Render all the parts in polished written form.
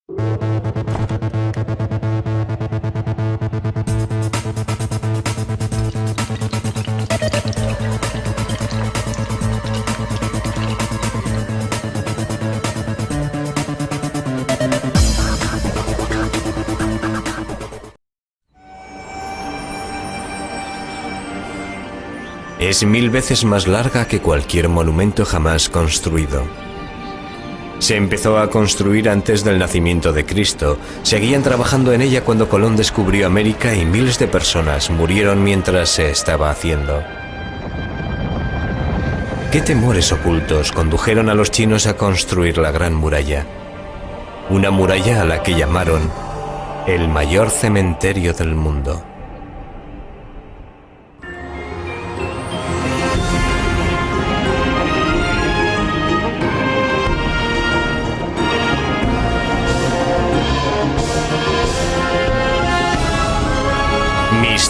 Es 1000 veces más larga que cualquier monumento jamás construido. Se empezó a construir antes del nacimiento de Cristo. Seguían trabajando en ella cuando Colón descubrió América y miles de personas murieron mientras se estaba haciendo. ¿Qué temores ocultos condujeron a los chinos a construir la Gran Muralla? Una muralla a la que llamaron el mayor cementerio del mundo.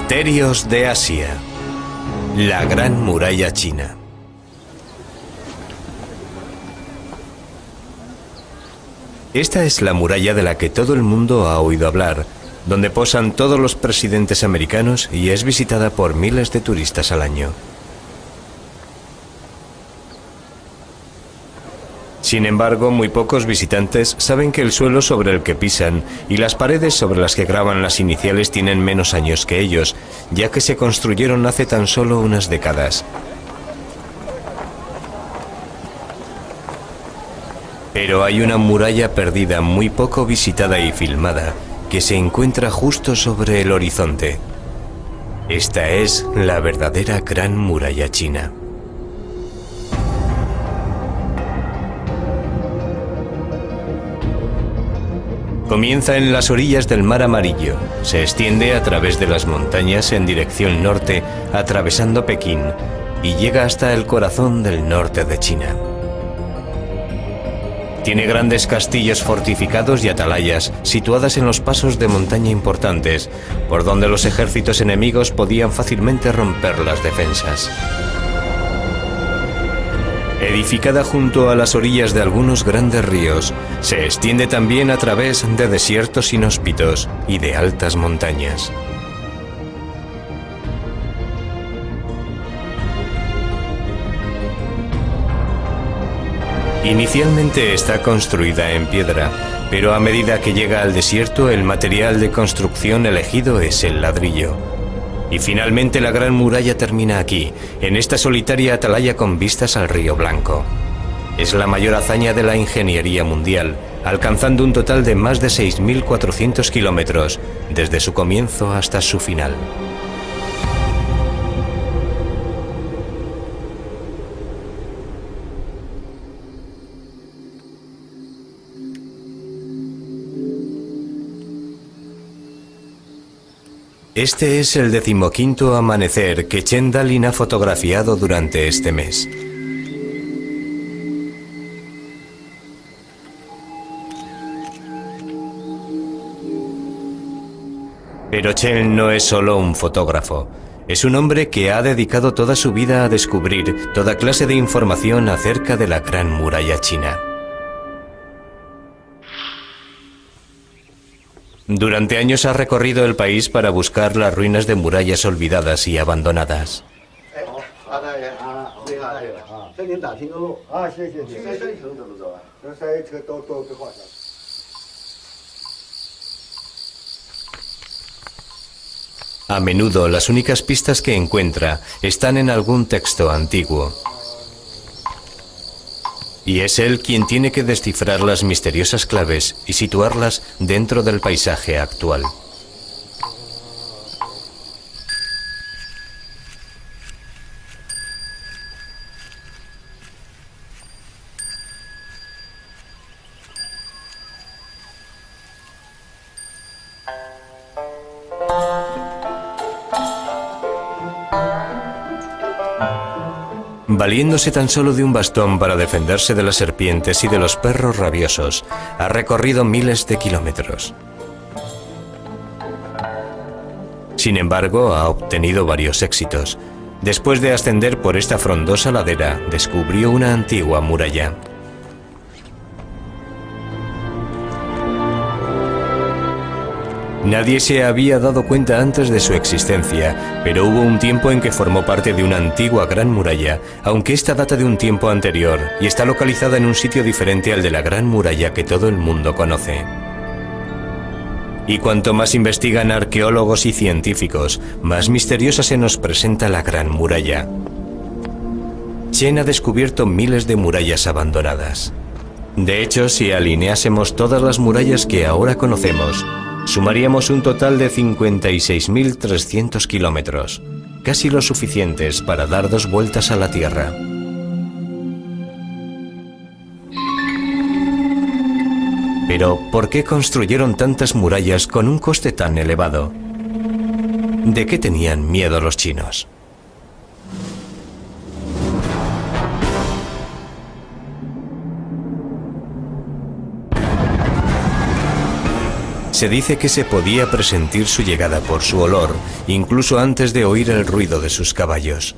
Misterios de Asia. La Gran Muralla China. Esta es la muralla de la que todo el mundo ha oído hablar, donde posan todos los presidentes americanos y es visitada por miles de turistas al año. Sin embargo, muy pocos visitantes saben que el suelo sobre el que pisan y las paredes sobre las que graban las iniciales tienen menos años que ellos, ya que se construyeron hace tan solo unas décadas. Pero hay una muralla perdida muy poco visitada y filmada que se encuentra justo sobre el horizonte. Esta es la verdadera Gran Muralla China. Comienza en las orillas del Mar Amarillo, se extiende a través de las montañas en dirección norte, atravesando Pekín, y llega hasta el corazón del norte de China. Tiene grandes castillos fortificados y atalayas situadas en los pasos de montaña importantes, por donde los ejércitos enemigos podían fácilmente romper las defensas. Edificada junto a las orillas de algunos grandes ríos, se extiende también a través de desiertos inhóspitos y de altas montañas. Inicialmente está construida en piedra, pero a medida que llega al desierto, el material de construcción elegido es el ladrillo. Y finalmente la Gran Muralla termina aquí, en esta solitaria atalaya con vistas al Río Blanco. Es la mayor hazaña de la ingeniería mundial, alcanzando un total de más de 6.400 kilómetros, desde su comienzo hasta su final. Este es el 15º amanecer que Chen Dalin ha fotografiado durante este mes. Pero Chen no es solo un fotógrafo. Es un hombre que ha dedicado toda su vida a descubrir toda clase de información acerca de la Gran Muralla China. Durante años ha recorrido el país para buscar las ruinas de murallas olvidadas y abandonadas. A menudo las únicas pistas que encuentra están en algún texto antiguo. Y es él quien tiene que descifrar las misteriosas claves y situarlas dentro del paisaje actual. Valiéndose tan solo de un bastón para defenderse de las serpientes y de los perros rabiosos, ha recorrido miles de kilómetros. Sin embargo, ha obtenido varios éxitos. Después de ascender por esta frondosa ladera, descubrió una antigua muralla. Nadie se había dado cuenta antes de su existencia, pero hubo un tiempo en que formó parte de una antigua gran muralla, aunque esta data de un tiempo anterior y está localizada en un sitio diferente al de la gran muralla que todo el mundo conoce. Y cuanto más investigan arqueólogos y científicos, más misteriosa se nos presenta la gran muralla. Chen ha descubierto miles de murallas abandonadas. De hecho, si alineásemos todas las murallas que ahora conocemos, sumaríamos un total de 56.300 kilómetros, casi lo suficientes para dar 2 vueltas a la Tierra. Pero, ¿por qué construyeron tantas murallas con un coste tan elevado? ¿De qué tenían miedo los chinos? Se dice que se podía presentir su llegada por su olor, incluso antes de oír el ruido de sus caballos.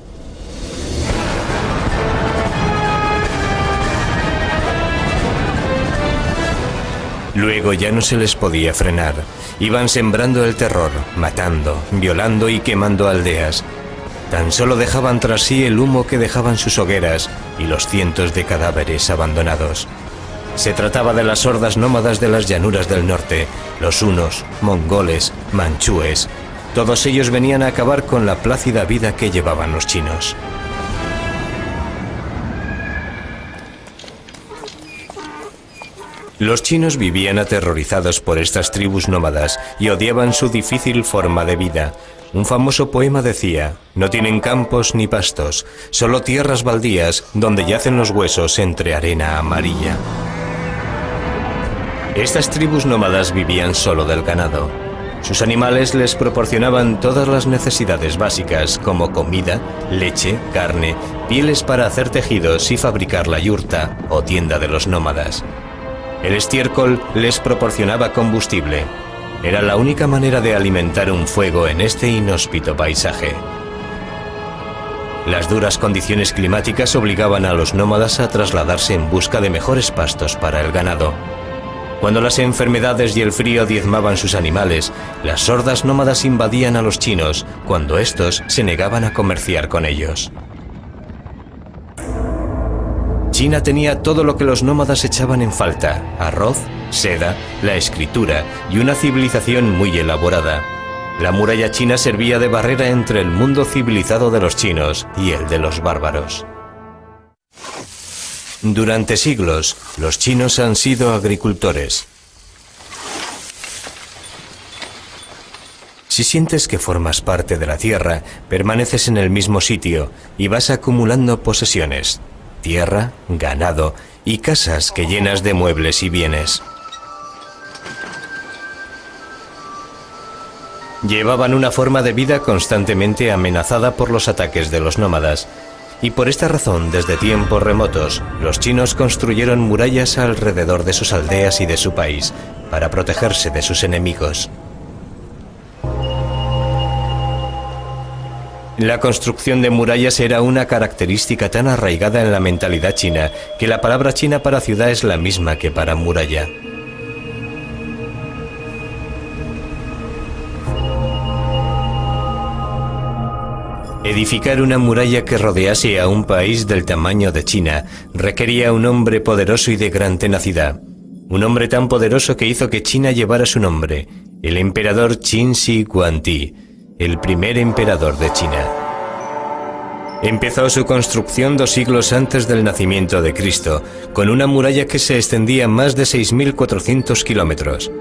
Luego ya no se les podía frenar. Iban sembrando el terror, matando, violando y quemando aldeas. Tan solo dejaban tras sí el humo que dejaban sus hogueras y los cientos de cadáveres abandonados. Se trataba de las hordas nómadas de las llanuras del norte, los hunos, mongoles, manchúes. Todos ellos venían a acabar con la plácida vida que llevaban los chinos. Los chinos vivían aterrorizados por estas tribus nómadas y odiaban su difícil forma de vida. Un famoso poema decía: no tienen campos ni pastos, solo tierras baldías donde yacen los huesos entre arena amarilla. Estas tribus nómadas vivían solo del ganado. Sus animales les proporcionaban todas las necesidades básicas como comida, leche, carne, pieles para hacer tejidos y fabricar la yurta o tienda de los nómadas. El estiércol les proporcionaba combustible. Era la única manera de alimentar un fuego en este inhóspito paisaje. Las duras condiciones climáticas obligaban a los nómadas a trasladarse en busca de mejores pastos para el ganado. Cuando las enfermedades y el frío diezmaban sus animales, las hordas nómadas invadían a los chinos, cuando estos se negaban a comerciar con ellos. China tenía todo lo que los nómadas echaban en falta: arroz, seda, la escritura y una civilización muy elaborada. La muralla china servía de barrera entre el mundo civilizado de los chinos y el de los bárbaros. Durante siglos, los chinos han sido agricultores. Si sientes que formas parte de la tierra, permaneces en el mismo sitio y vas acumulando posesiones, tierra, ganado y casas que llenas de muebles y bienes. Llevaban una forma de vida constantemente amenazada por los ataques de los nómadas. Y por esta razón, desde tiempos remotos, los chinos construyeron murallas alrededor de sus aldeas y de su país, para protegerse de sus enemigos. La construcción de murallas era una característica tan arraigada en la mentalidad china, que la palabra china para ciudad es la misma que para muralla. Edificar una muralla que rodease a un país del tamaño de China requería un hombre poderoso y de gran tenacidad. Un hombre tan poderoso que hizo que China llevara su nombre, el emperador Qin Shi Huangdi, el primer emperador de China. Empezó su construcción 2 siglos antes del nacimiento de Cristo, con una muralla que se extendía más de 6.400 kilómetros.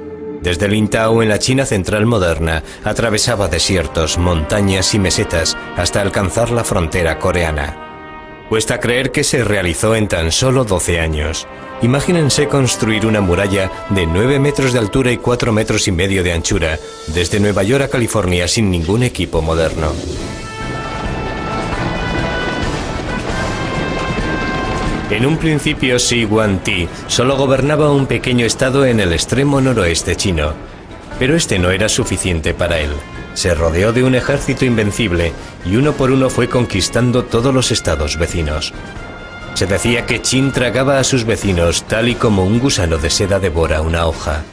Desde Lintao, en la China central moderna, atravesaba desiertos, montañas y mesetas hasta alcanzar la frontera coreana. Cuesta creer que se realizó en tan solo 12 años. Imagínense construir una muralla de 9 metros de altura y 4 metros y medio de anchura, desde Nueva York a California sin ningún equipo moderno. En un principio, Shi Huangdi solo gobernaba un pequeño estado en el extremo noroeste chino, pero este no era suficiente para él. Se rodeó de un ejército invencible y uno por uno fue conquistando todos los estados vecinos. Se decía que Qin tragaba a sus vecinos tal y como un gusano de seda devora una hoja.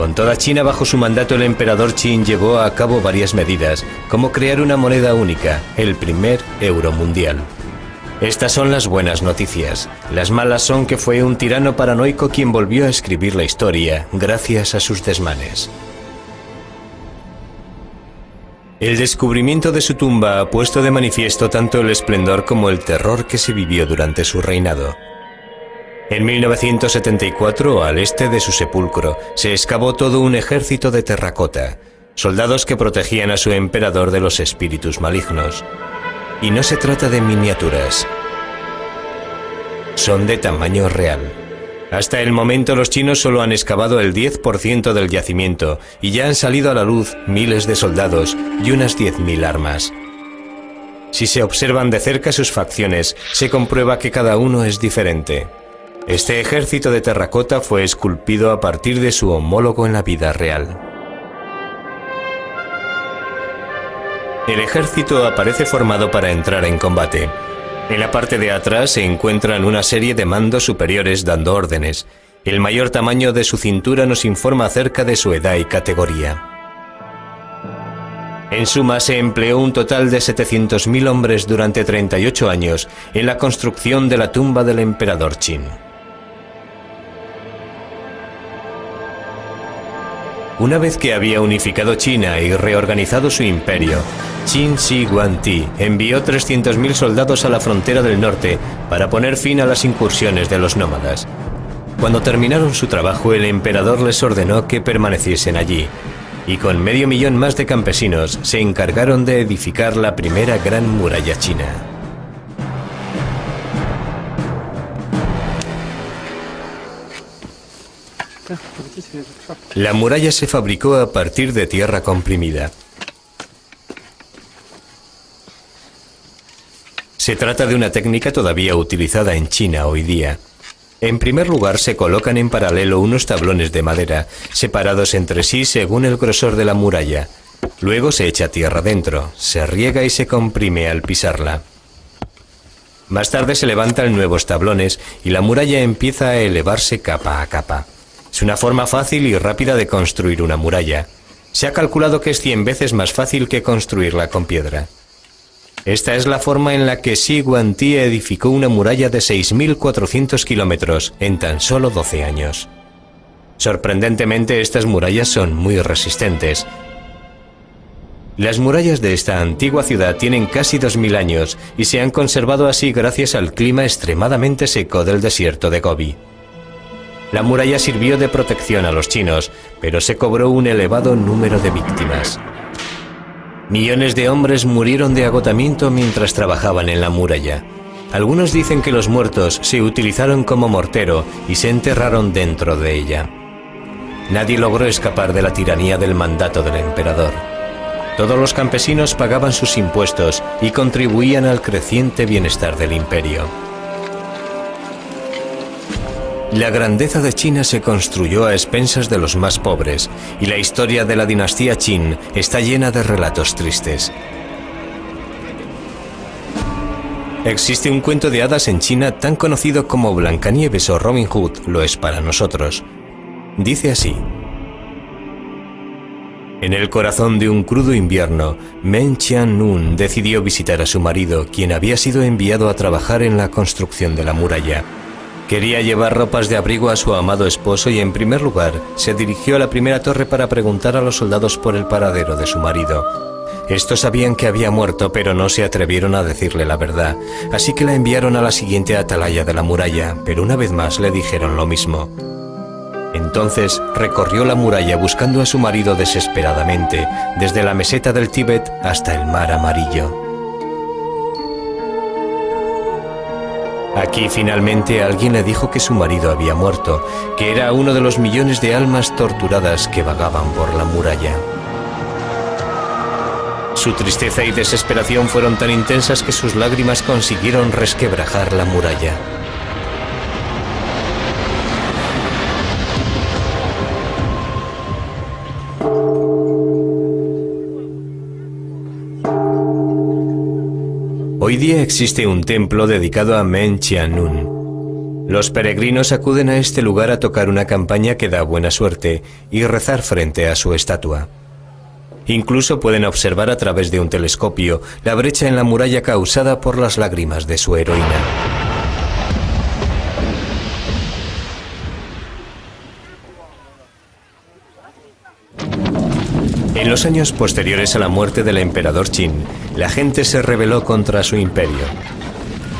Con toda China bajo su mandato, el emperador Qin llevó a cabo varias medidas, como crear una moneda única, el primer euro mundial. Estas son las buenas noticias. Las malas son que fue un tirano paranoico quien volvió a escribir la historia, gracias a sus desmanes. El descubrimiento de su tumba ha puesto de manifiesto tanto el esplendor como el terror que se vivió durante su reinado. En 1974, al este de su sepulcro, se excavó todo un ejército de terracota, soldados que protegían a su emperador de los espíritus malignos. Y no se trata de miniaturas. Son de tamaño real. Hasta el momento los chinos solo han excavado el 10% del yacimiento y ya han salido a la luz miles de soldados y unas 10.000 armas. Si se observan de cerca sus facciones, se comprueba que cada uno es diferente. Este ejército de terracota fue esculpido a partir de su homólogo en la vida real. El ejército aparece formado para entrar en combate. En la parte de atrás se encuentran una serie de mandos superiores dando órdenes. El mayor tamaño de su cintura nos informa acerca de su edad y categoría. En suma, se empleó un total de 700.000 hombres durante 38 años en la construcción de la tumba del emperador Qin. Una vez que había unificado China y reorganizado su imperio, Qin Shi Huangdi envió 300.000 soldados a la frontera del norte para poner fin a las incursiones de los nómadas. Cuando terminaron su trabajo, el emperador les ordenó que permaneciesen allí, y con 500.000 más de campesinos se encargaron de edificar la primera gran muralla china. La muralla se fabricó a partir de tierra comprimida. Se trata de una técnica todavía utilizada en China hoy día. En primer lugar, se colocan en paralelo unos tablones de madera, separados entre sí según el grosor de la muralla. Luego se echa tierra dentro, se riega y se comprime al pisarla. Más tarde se levantan nuevos tablones y la muralla empieza a elevarse capa a capa. Es una forma fácil y rápida de construir una muralla. Se ha calculado que es 100 veces más fácil que construirla con piedra. Esta es la forma en la que Shi Huangdi edificó una muralla de 6.400 kilómetros en tan solo 12 años. Sorprendentemente, estas murallas son muy resistentes. Las murallas de esta antigua ciudad tienen casi 2.000 años y se han conservado así gracias al clima extremadamente seco del desierto de Gobi. La muralla sirvió de protección a los chinos, pero se cobró un elevado número de víctimas. Millones de hombres murieron de agotamiento mientras trabajaban en la muralla. Algunos dicen que los muertos se utilizaron como mortero y se enterraron dentro de ella. Nadie logró escapar de la tiranía del mandato del emperador. Todos los campesinos pagaban sus impuestos y contribuían al creciente bienestar del imperio. La grandeza de China se construyó a expensas de los más pobres, y la historia de la dinastía Qin está llena de relatos tristes. Existe un cuento de hadas en China tan conocido como Blancanieves o Robin Hood lo es para nosotros. Dice así: en el corazón de un crudo invierno, Meng Qianlun decidió visitar a su marido, quien había sido enviado a trabajar en la construcción de la muralla. Quería llevar ropas de abrigo a su amado esposo y, en primer lugar, se dirigió a la primera torre para preguntar a los soldados por el paradero de su marido. Estos sabían que había muerto, pero no se atrevieron a decirle la verdad, así que la enviaron a la siguiente atalaya de la muralla, pero una vez más le dijeron lo mismo. Entonces recorrió la muralla buscando a su marido desesperadamente, desde la meseta del Tíbet hasta el mar amarillo. Aquí finalmente alguien le dijo que su marido había muerto, que era uno de los millones de almas torturadas que vagaban por la muralla. Su tristeza y desesperación fueron tan intensas que sus lágrimas consiguieron resquebrajar la muralla. Hoy día existe un templo dedicado a Meng Qianlun. Los peregrinos acuden a este lugar a tocar una campaña que da buena suerte y rezar frente a su estatua. Incluso pueden observar a través de un telescopio la brecha en la muralla causada por las lágrimas de su heroína. En los años posteriores a la muerte del emperador Qin, la gente se rebeló contra su imperio.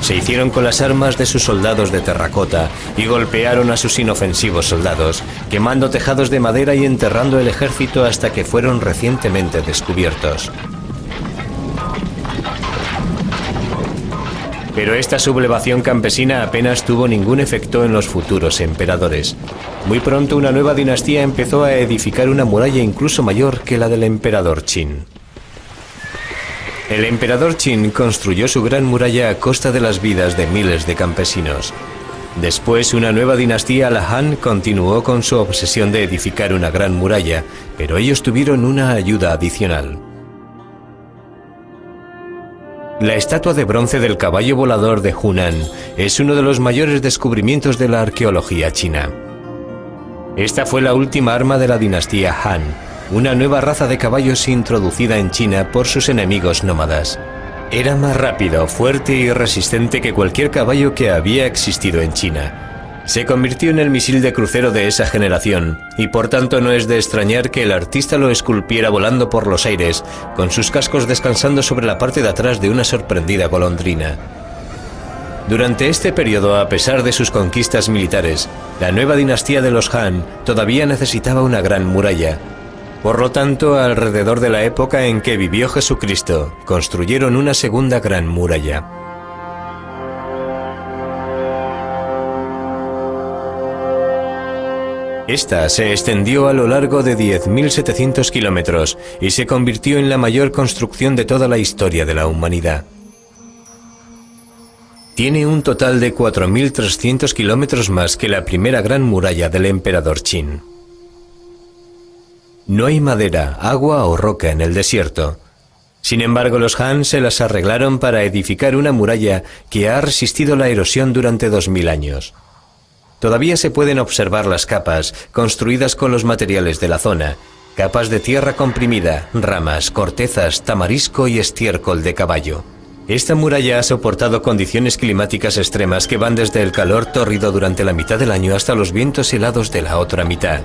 Se hicieron con las armas de sus soldados de terracota y golpearon a sus inofensivos soldados, quemando tejados de madera y enterrando el ejército hasta que fueron recientemente descubiertos. Pero esta sublevación campesina apenas tuvo ningún efecto en los futuros emperadores. Muy pronto una nueva dinastía empezó a edificar una muralla incluso mayor que la del emperador Qin. El emperador Qin construyó su gran muralla a costa de las vidas de miles de campesinos. Después, una nueva dinastía, la Han, continuó con su obsesión de edificar una gran muralla, pero ellos tuvieron una ayuda adicional. La estatua de bronce del caballo volador de Hunan es uno de los mayores descubrimientos de la arqueología china. Esta fue la última arma de la dinastía Han, una nueva raza de caballos introducida en China por sus enemigos nómadas. Era más rápido, fuerte y resistente que cualquier caballo que había existido en China. Se convirtió en el misil de crucero de esa generación, y por tanto no es de extrañar que el artista lo esculpiera volando por los aires, con sus cascos descansando sobre la parte de atrás de una sorprendida golondrina. Durante este periodo, a pesar de sus conquistas militares, la nueva dinastía de los Han todavía necesitaba una gran muralla. Por lo tanto, alrededor de la época en que vivió Jesucristo, construyeron una segunda gran muralla. Esta se extendió a lo largo de 10.700 kilómetros y se convirtió en la mayor construcción de toda la historia de la humanidad. Tiene un total de 4.300 kilómetros más que la primera gran muralla del emperador Qin. No hay madera, agua o roca en el desierto. Sin embargo, los Han se las arreglaron para edificar una muralla que ha resistido la erosión durante 2000 años. Todavía se pueden observar las capas, construidas con los materiales de la zona, capas de tierra comprimida, ramas, cortezas, tamarisco y estiércol de caballo. Esta muralla ha soportado condiciones climáticas extremas que van desde el calor tórrido durante la mitad del año hasta los vientos helados de la otra mitad.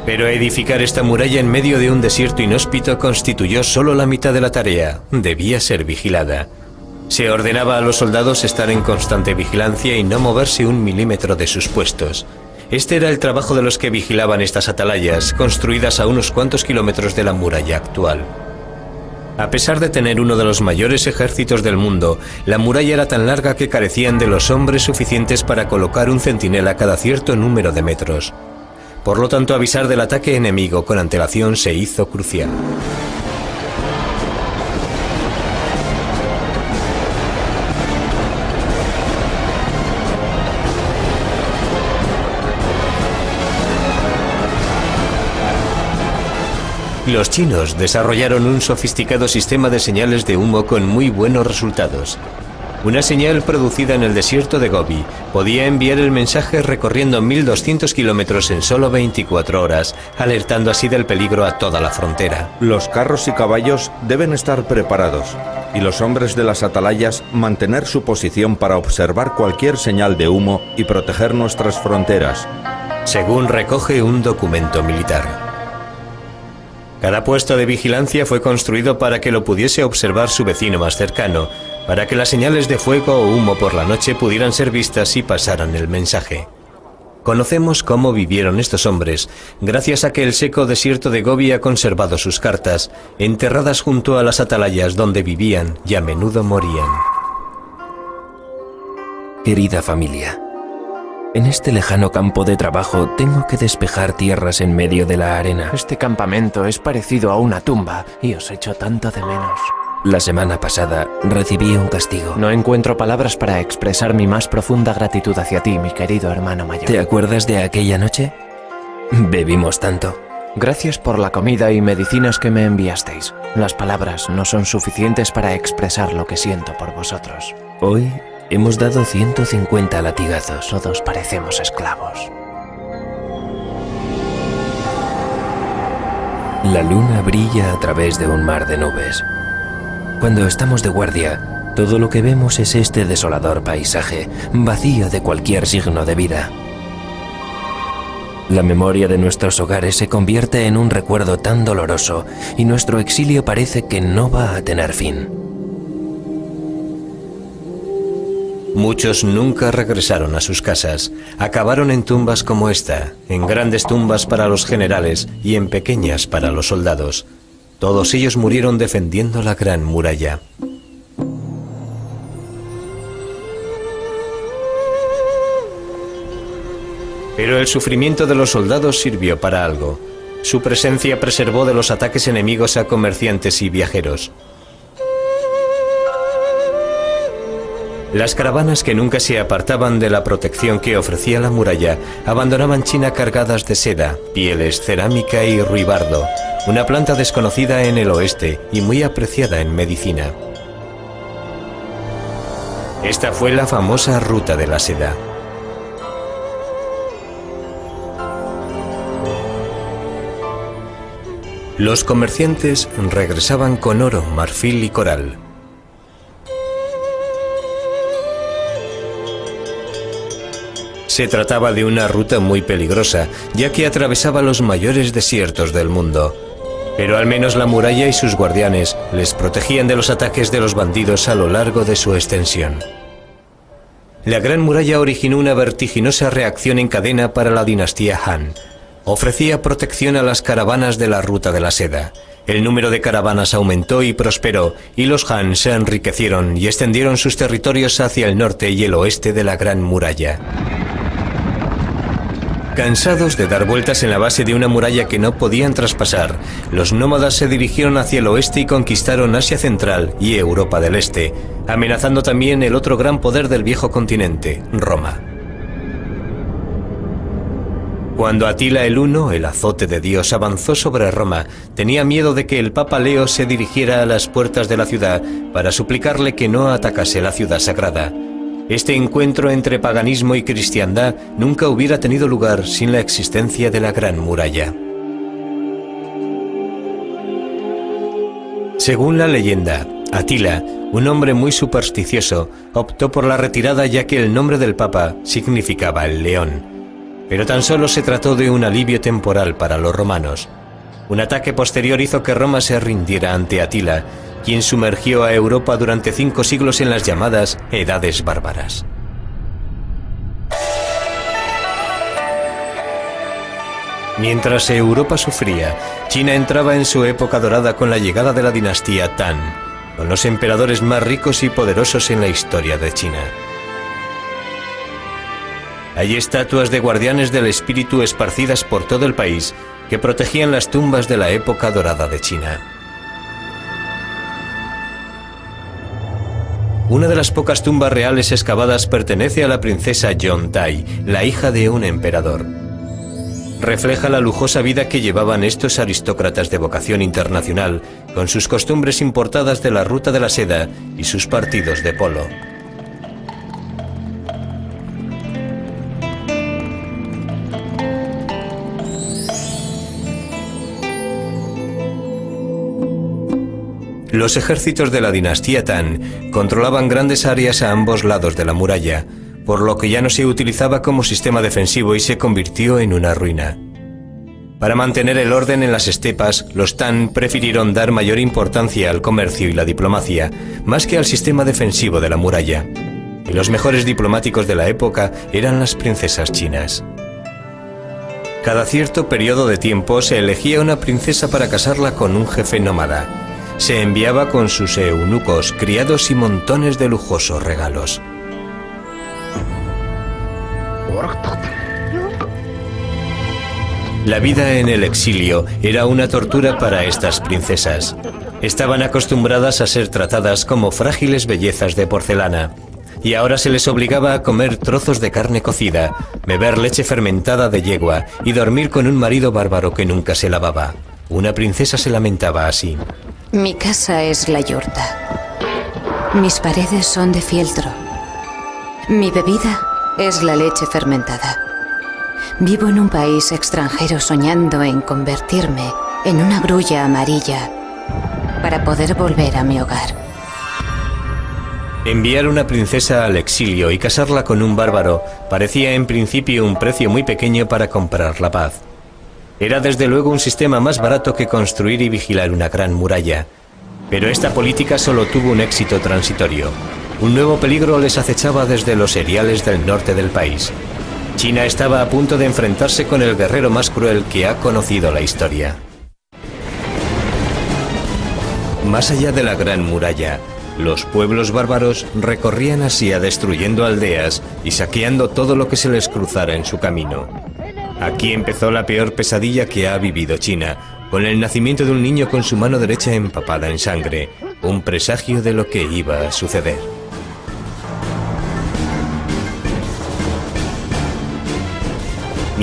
Pero edificar esta muralla en medio de un desierto inhóspito constituyó solo la mitad de la tarea. Debía ser vigilada. Se ordenaba a los soldados estar en constante vigilancia y no moverse un milímetro de sus puestos. Este era el trabajo de los que vigilaban estas atalayas, construidas a unos cuantos kilómetros de la muralla actual. A pesar de tener uno de los mayores ejércitos del mundo, la muralla era tan larga que carecían de los hombres suficientes para colocar un centinela cada cierto número de metros. Por lo tanto, avisar del ataque enemigo con antelación se hizo crucial. Los chinos desarrollaron un sofisticado sistema de señales de humo con muy buenos resultados. Una señal producida en el desierto de Gobi podía enviar el mensaje recorriendo 1200 kilómetros en solo 24 horas, alertando así del peligro a toda la frontera. Los carros y caballos deben estar preparados, y los hombres de las atalayas mantener su posición para observar cualquier señal de humo y proteger nuestras fronteras, según recoge un documento militar. Cada puesto de vigilancia fue construido para que lo pudiese observar su vecino más cercano, para que las señales de fuego o humo por la noche pudieran ser vistas y pasaran el mensaje. Conocemos cómo vivieron estos hombres, gracias a que el seco desierto de Gobi ha conservado sus cartas, enterradas junto a las atalayas donde vivían y a menudo morían. Querida familia, en este lejano campo de trabajo tengo que despejar tierras en medio de la arena. Este campamento es parecido a una tumba y os echo tanto de menos. La semana pasada recibí un castigo. No encuentro palabras para expresar mi más profunda gratitud hacia ti, mi querido hermano mayor. ¿Te acuerdas de aquella noche? Bebimos tanto. Gracias por la comida y medicinas que me enviasteis. Las palabras no son suficientes para expresar lo que siento por vosotros. Hoy Hemos dado 150 latigazos. Todos parecemos esclavos. La luna brilla a través de un mar de nubes. Cuando estamos de guardia, todo lo que vemos es este desolador paisaje, vacío de cualquier signo de vida. La memoria de nuestros hogares se convierte en un recuerdo tan doloroso y nuestro exilio parece que no va a tener fin. Muchos nunca regresaron a sus casas. Acabaron en tumbas como esta, en grandes tumbas para los generales y en pequeñas para los soldados. Todos ellos murieron defendiendo la Gran Muralla. Pero el sufrimiento de los soldados sirvió para algo. Su presencia preservó de los ataques enemigos a comerciantes y viajeros. Las caravanas que nunca se apartaban de la protección que ofrecía la muralla abandonaban China cargadas de seda, pieles, cerámica y ruibardo, una planta desconocida en el oeste y muy apreciada en medicina. Esta fue la famosa Ruta de la Seda. Los comerciantes regresaban con oro, marfil y coral. Se trataba de una ruta muy peligrosa, ya que atravesaba los mayores desiertos del mundo. Pero al menos la muralla y sus guardianes les protegían de los ataques de los bandidos a lo largo de su extensión. La Gran Muralla originó una vertiginosa reacción en cadena para la dinastía Han. Ofrecía protección a las caravanas de la Ruta de la Seda. El número de caravanas aumentó y prosperó, y los Han se enriquecieron y extendieron sus territorios hacia el norte y el oeste de la Gran Muralla. Cansados de dar vueltas en la base de una muralla que no podían traspasar, los nómadas se dirigieron hacia el oeste y conquistaron Asia Central y Europa del Este, amenazando también el otro gran poder del viejo continente, Roma. Cuando Atila el Huno, el azote de Dios, avanzó sobre Roma, tenía miedo de que el Papa Leo se dirigiera a las puertas de la ciudad para suplicarle que no atacase la ciudad sagrada. Este encuentro entre paganismo y cristiandad nunca hubiera tenido lugar sin la existencia de la Gran Muralla. Según la leyenda, Atila, un hombre muy supersticioso, optó por la retirada ya que el nombre del Papa significaba el león. Pero tan solo se trató de un alivio temporal para los romanos. Un ataque posterior hizo que Roma se rindiera ante Atila, quien sumergió a Europa durante 5 siglos en las llamadas Edades Bárbaras. Mientras Europa sufría, China entraba en su época dorada con la llegada de la dinastía Tang, con los emperadores más ricos y poderosos en la historia de China. Hay estatuas de guardianes del espíritu esparcidas por todo el país que protegían las tumbas de la época dorada de China. Una de las pocas tumbas reales excavadas pertenece a la princesa Yontai, la hija de un emperador. Refleja la lujosa vida que llevaban estos aristócratas de vocación internacional, con sus costumbres importadas de la Ruta de la Seda y sus partidos de polo. Los ejércitos de la dinastía Tang controlaban grandes áreas a ambos lados de la muralla, por lo que ya no se utilizaba como sistema defensivo y se convirtió en una ruina. Para mantener el orden en las estepas, los Tang prefirieron dar mayor importancia al comercio y la diplomacia, más que al sistema defensivo de la muralla. Y los mejores diplomáticos de la época eran las princesas chinas. Cada cierto periodo de tiempo se elegía una princesa para casarla con un jefe nómada. Se enviaba con sus eunucos, criados y montones de lujosos regalos. La vida en el exilio era una tortura para estas princesas. Estaban acostumbradas a ser tratadas como frágiles bellezas de porcelana, y ahora se les obligaba a comer trozos de carne cocida, beber leche fermentada de yegua y dormir con un marido bárbaro que nunca se lavaba. Una princesa se lamentaba así. Mi casa es la yurta. Mis paredes son de fieltro. Mi bebida es la leche fermentada. Vivo en un país extranjero soñando en convertirme en una grulla amarilla para poder volver a mi hogar. Enviar una princesa al exilio y casarla con un bárbaro parecía en principio un precio muy pequeño para comprar la paz. Era desde luego un sistema más barato que construir y vigilar una gran muralla. Pero esta política solo tuvo un éxito transitorio. Un nuevo peligro les acechaba desde los eriales del norte del país. China estaba a punto de enfrentarse con el guerrero más cruel que ha conocido la historia. Más allá de la gran muralla, los pueblos bárbaros recorrían Asia destruyendo aldeas y saqueando todo lo que se les cruzara en su camino. Aquí empezó la peor pesadilla que ha vivido China, con el nacimiento de un niño con su mano derecha empapada en sangre, un presagio de lo que iba a suceder.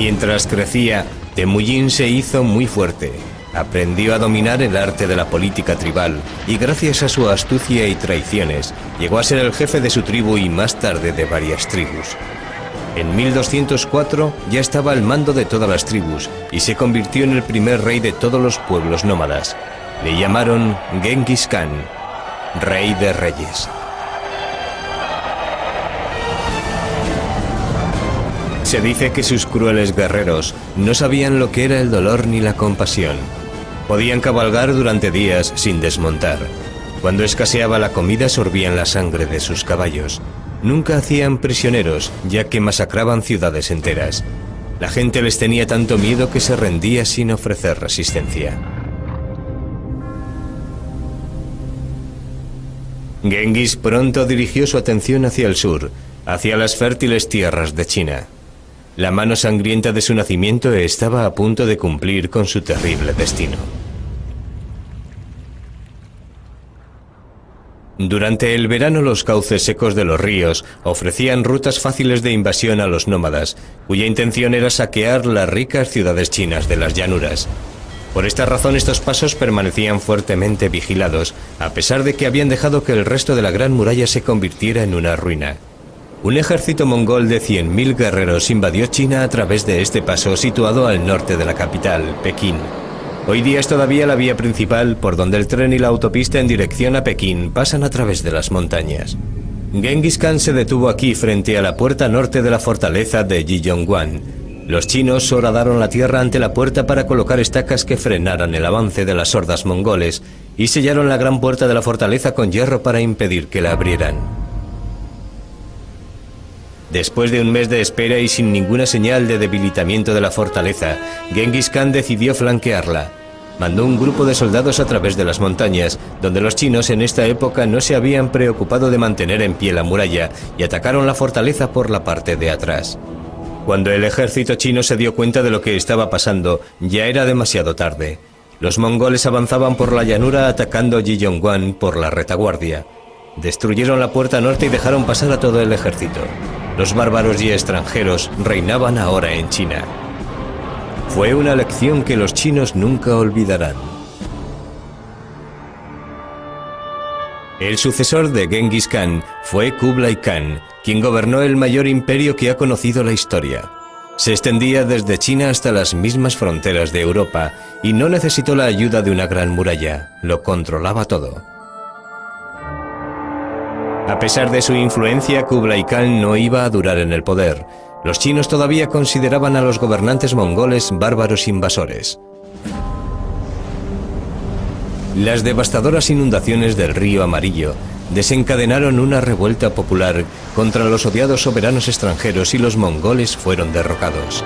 Mientras crecía, Temujin se hizo muy fuerte. Aprendió a dominar el arte de la política tribal y gracias a su astucia y traiciones llegó a ser el jefe de su tribu y más tarde de varias tribus. En 1204 ya estaba al mando de todas las tribus y se convirtió en el primer rey de todos los pueblos nómadas. Le llamaron Genghis Khan, rey de reyes. Se dice que sus crueles guerreros no sabían lo que era el dolor ni la compasión. Podían cabalgar durante días sin desmontar. Cuando escaseaba la comida sorbían la sangre de sus caballos. Nunca hacían prisioneros, ya que masacraban ciudades enteras. La gente les tenía tanto miedo que se rendía sin ofrecer resistencia. Genghis pronto dirigió su atención hacia el sur, hacia las fértiles tierras de China. La mano sangrienta de su nacimiento estaba a punto de cumplir con su terrible destino. Durante el verano los cauces secos de los ríos ofrecían rutas fáciles de invasión a los nómadas, cuya intención era saquear las ricas ciudades chinas de las llanuras. Por esta razón estos pasos permanecían fuertemente vigilados, a pesar de que habían dejado que el resto de la gran muralla se convirtiera en una ruina. Un ejército mongol de 100.000 guerreros invadió China a través de este paso situado al norte de la capital, Pekín. Hoy día es todavía la vía principal por donde el tren y la autopista en dirección a Pekín pasan a través de las montañas. Genghis Khan se detuvo aquí frente a la puerta norte de la fortaleza de Jiyongguan. Los chinos horadaron la tierra ante la puerta para colocar estacas que frenaran el avance de las hordas mongoles y sellaron la gran puerta de la fortaleza con hierro para impedir que la abrieran. Después de un mes de espera y sin ninguna señal de debilitamiento de la fortaleza, Genghis Khan decidió flanquearla. Mandó un grupo de soldados a través de las montañas, donde los chinos en esta época no se habían preocupado de mantener en pie la muralla, y atacaron la fortaleza por la parte de atrás. Cuando el ejército chino se dio cuenta de lo que estaba pasando, ya era demasiado tarde. Los mongoles avanzaban por la llanura atacando Jiyongguan por la retaguardia. Destruyeron la puerta norte y dejaron pasar a todo el ejército. Los bárbaros y extranjeros reinaban ahora en China. Fue una lección que los chinos nunca olvidarán. El sucesor de Genghis Khan fue Kublai Khan, quien gobernó el mayor imperio que ha conocido la historia. Se extendía desde China hasta las mismas fronteras de Europa y no necesitó la ayuda de una gran muralla, lo controlaba todo. A pesar de su influencia, Kublai Khan no iba a durar en el poder. Los chinos todavía consideraban a los gobernantes mongoles bárbaros invasores. Las devastadoras inundaciones del río Amarillo desencadenaron una revuelta popular contra los odiados soberanos extranjeros y los mongoles fueron derrocados.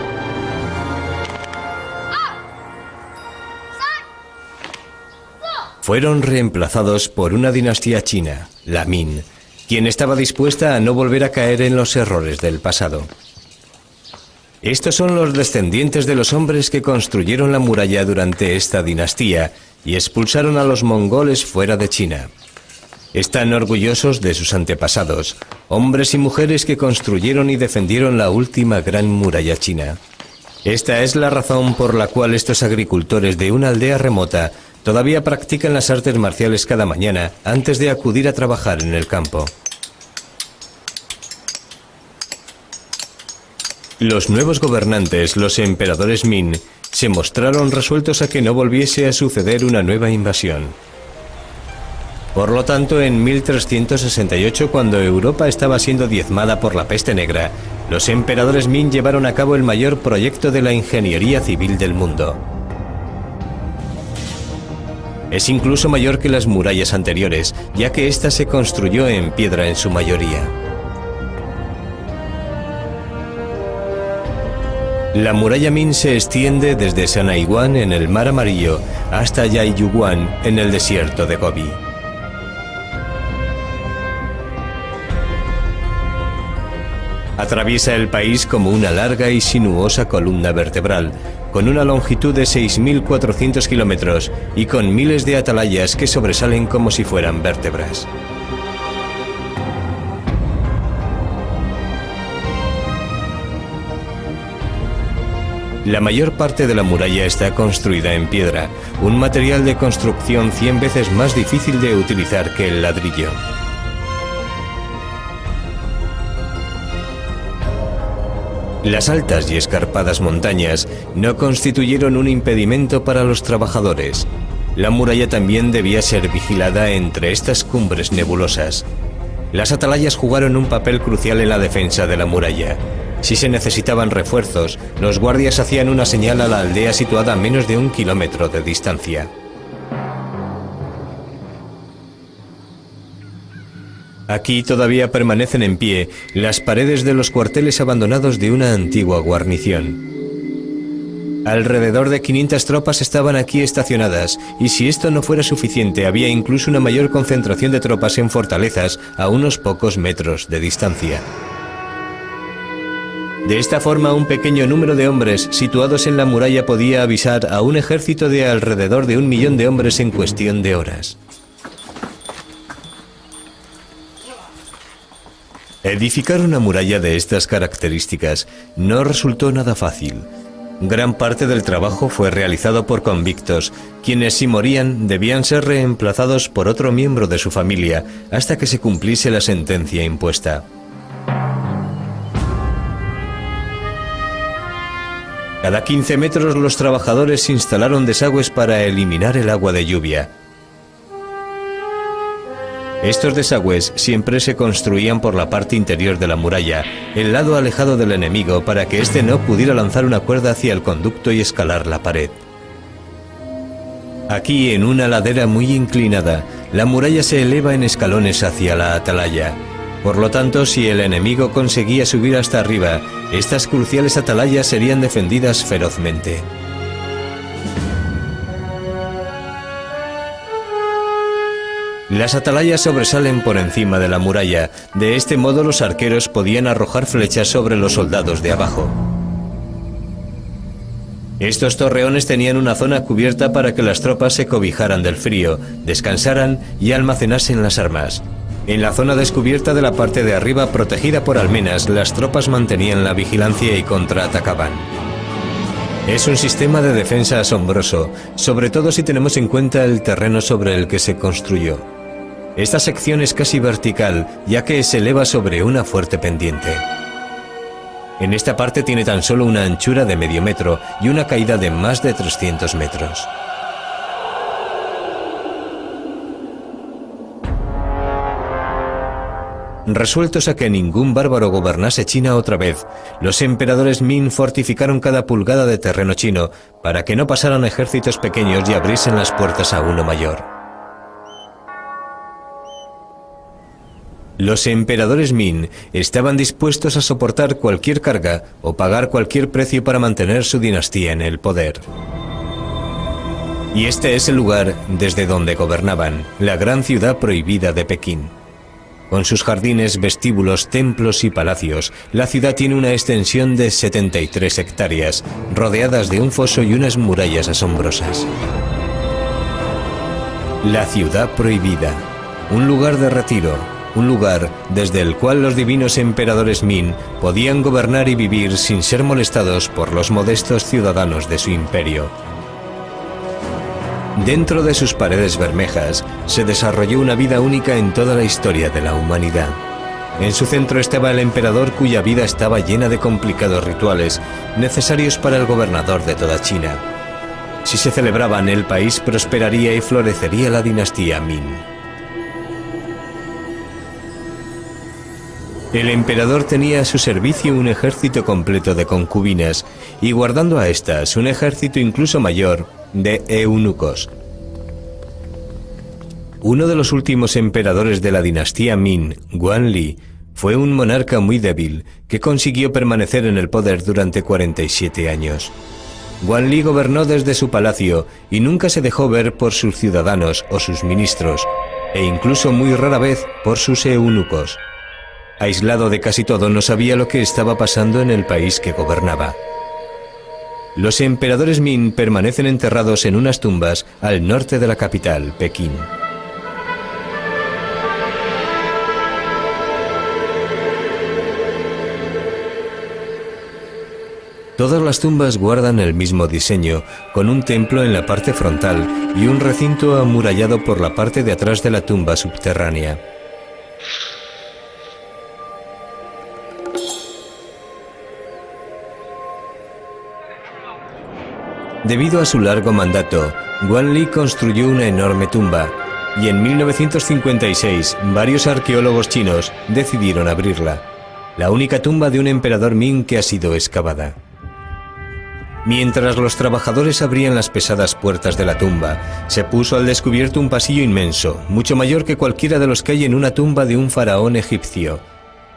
Fueron reemplazados por una dinastía china, la Min, quien estaba dispuesta a no volver a caer en los errores del pasado. Estos son los descendientes de los hombres que construyeron la muralla durante esta dinastía y expulsaron a los mongoles fuera de China. Están orgullosos de sus antepasados, hombres y mujeres que construyeron y defendieron la última gran muralla china. Esta es la razón por la cual estos agricultores de una aldea remota todavía practican las artes marciales cada mañana antes de acudir a trabajar en el campo. Los nuevos gobernantes, los emperadores Min, se mostraron resueltos a que no volviese a suceder una nueva invasión. Por lo tanto, en 1368, cuando Europa estaba siendo diezmada por la peste negra, los emperadores Min llevaron a cabo el mayor proyecto de la ingeniería civil del mundo. Es incluso mayor que las murallas anteriores, ya que ésta se construyó en piedra en su mayoría. La muralla Min se extiende desde Sanaiguan en el Mar Amarillo hasta Yaiyuguan en el desierto de Gobi. Atraviesa el país como una larga y sinuosa columna vertebral, con una longitud de 6.400 kilómetros y con miles de atalayas que sobresalen como si fueran vértebras. La mayor parte de la muralla está construida en piedra, un material de construcción 100 veces más difícil de utilizar que el ladrillo. Las altas y escarpadas montañas no constituyeron un impedimento para los trabajadores. La muralla también debía ser vigilada entre estas cumbres nebulosas. Las atalayas jugaron un papel crucial en la defensa de la muralla. Si se necesitaban refuerzos, los guardias hacían una señal a la aldea situada a menos de 1 kilómetro de distancia. Aquí todavía permanecen en pie las paredes de los cuarteles abandonados de una antigua guarnición. Alrededor de 500 tropas estaban aquí estacionadas, y si esto no fuera suficiente, había incluso una mayor concentración de tropas en fortalezas a unos pocos metros de distancia. De esta forma, un pequeño número de hombres situados en la muralla podía avisar a un ejército de alrededor de 1 millón de hombres en cuestión de horas. Edificar una muralla de estas características no resultó nada fácil. Gran parte del trabajo fue realizado por convictos, quienes si morían debían ser reemplazados por otro miembro de su familia hasta que se cumpliese la sentencia impuesta. Cada 15 metros los trabajadores instalaron desagües para eliminar el agua de lluvia. Estos desagües siempre se construían por la parte interior de la muralla, el lado alejado del enemigo, para que éste no pudiera lanzar una cuerda hacia el conducto y escalar la pared. Aquí, en una ladera muy inclinada, la muralla se eleva en escalones hacia la atalaya. Por lo tanto, si el enemigo conseguía subir hasta arriba, estas cruciales atalayas serían defendidas ferozmente. Las atalayas sobresalen por encima de la muralla. De este modo los arqueros podían arrojar flechas sobre los soldados de abajo. Estos torreones tenían una zona cubierta para que las tropas se cobijaran del frío, descansaran y almacenasen las armas. En la zona descubierta de la parte de arriba, protegida por almenas, las tropas mantenían la vigilancia y contraatacaban. Es un sistema de defensa asombroso, sobre todo si tenemos en cuenta el terreno sobre el que se construyó. Esta sección es casi vertical, ya que se eleva sobre una fuerte pendiente. En esta parte tiene tan solo una anchura de medio metro y una caída de más de 300 metros. Resueltos a que ningún bárbaro gobernase China otra vez, los emperadores Min fortificaron cada pulgada de terreno chino para que no pasaran ejércitos pequeños y abriesen las puertas a uno mayor. Los emperadores Min estaban dispuestos a soportar cualquier carga o pagar cualquier precio para mantener su dinastía en el poder. Y este es el lugar desde donde gobernaban, la gran ciudad prohibida de Pekín. Con sus jardines, vestíbulos, templos y palacios, la ciudad tiene una extensión de 73 hectáreas, rodeadas de un foso y unas murallas asombrosas. La ciudad prohibida, un lugar de retiro, un lugar desde el cual los divinos emperadores Min podían gobernar y vivir sin ser molestados por los modestos ciudadanos de su imperio. Dentro de sus paredes bermejas se desarrolló una vida única en toda la historia de la humanidad. En su centro estaba el emperador, cuya vida estaba llena de complicados rituales, necesarios para el gobernador de toda China. Si se celebraban, el país prosperaría y florecería la dinastía Ming. El emperador tenía a su servicio un ejército completo de concubinas y, guardando a estas, un ejército incluso mayor de eunucos. Uno de los últimos emperadores de la dinastía Ming, Guanli, fue un monarca muy débil que consiguió permanecer en el poder durante 47 años. Guanli gobernó desde su palacio y nunca se dejó ver por sus ciudadanos o sus ministros, e incluso muy rara vez por sus eunucos. Aislado de casi todo, no sabía lo que estaba pasando en el país que gobernaba. Los emperadores Ming permanecen enterrados en unas tumbas al norte de la capital, Pekín. Todas las tumbas guardan el mismo diseño, con un templo en la parte frontal y un recinto amurallado por la parte de atrás de la tumba subterránea. Debido a su largo mandato, Guanli construyó una enorme tumba, y en 1956 varios arqueólogos chinos decidieron abrirla, la única tumba de un emperador Ming que ha sido excavada. Mientras los trabajadores abrían las pesadas puertas de la tumba, se puso al descubierto un pasillo inmenso, mucho mayor que cualquiera de los que hay en una tumba de un faraón egipcio.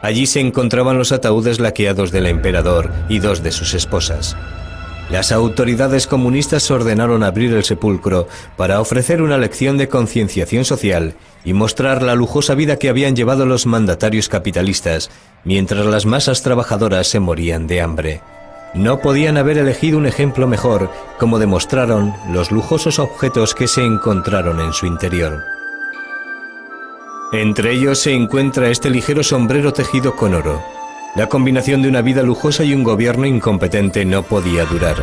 Allí se encontraban los ataúdes laqueados del emperador y dos de sus esposas. Las autoridades comunistas ordenaron abrir el sepulcro para ofrecer una lección de concienciación social y mostrar la lujosa vida que habían llevado los mandatarios capitalistas, mientras las masas trabajadoras se morían de hambre. No podían haber elegido un ejemplo mejor, como demostraron los lujosos objetos que se encontraron en su interior. Entre ellos se encuentra este ligero sombrero tejido con oro. La combinación de una vida lujosa y un gobierno incompetente no podía durar.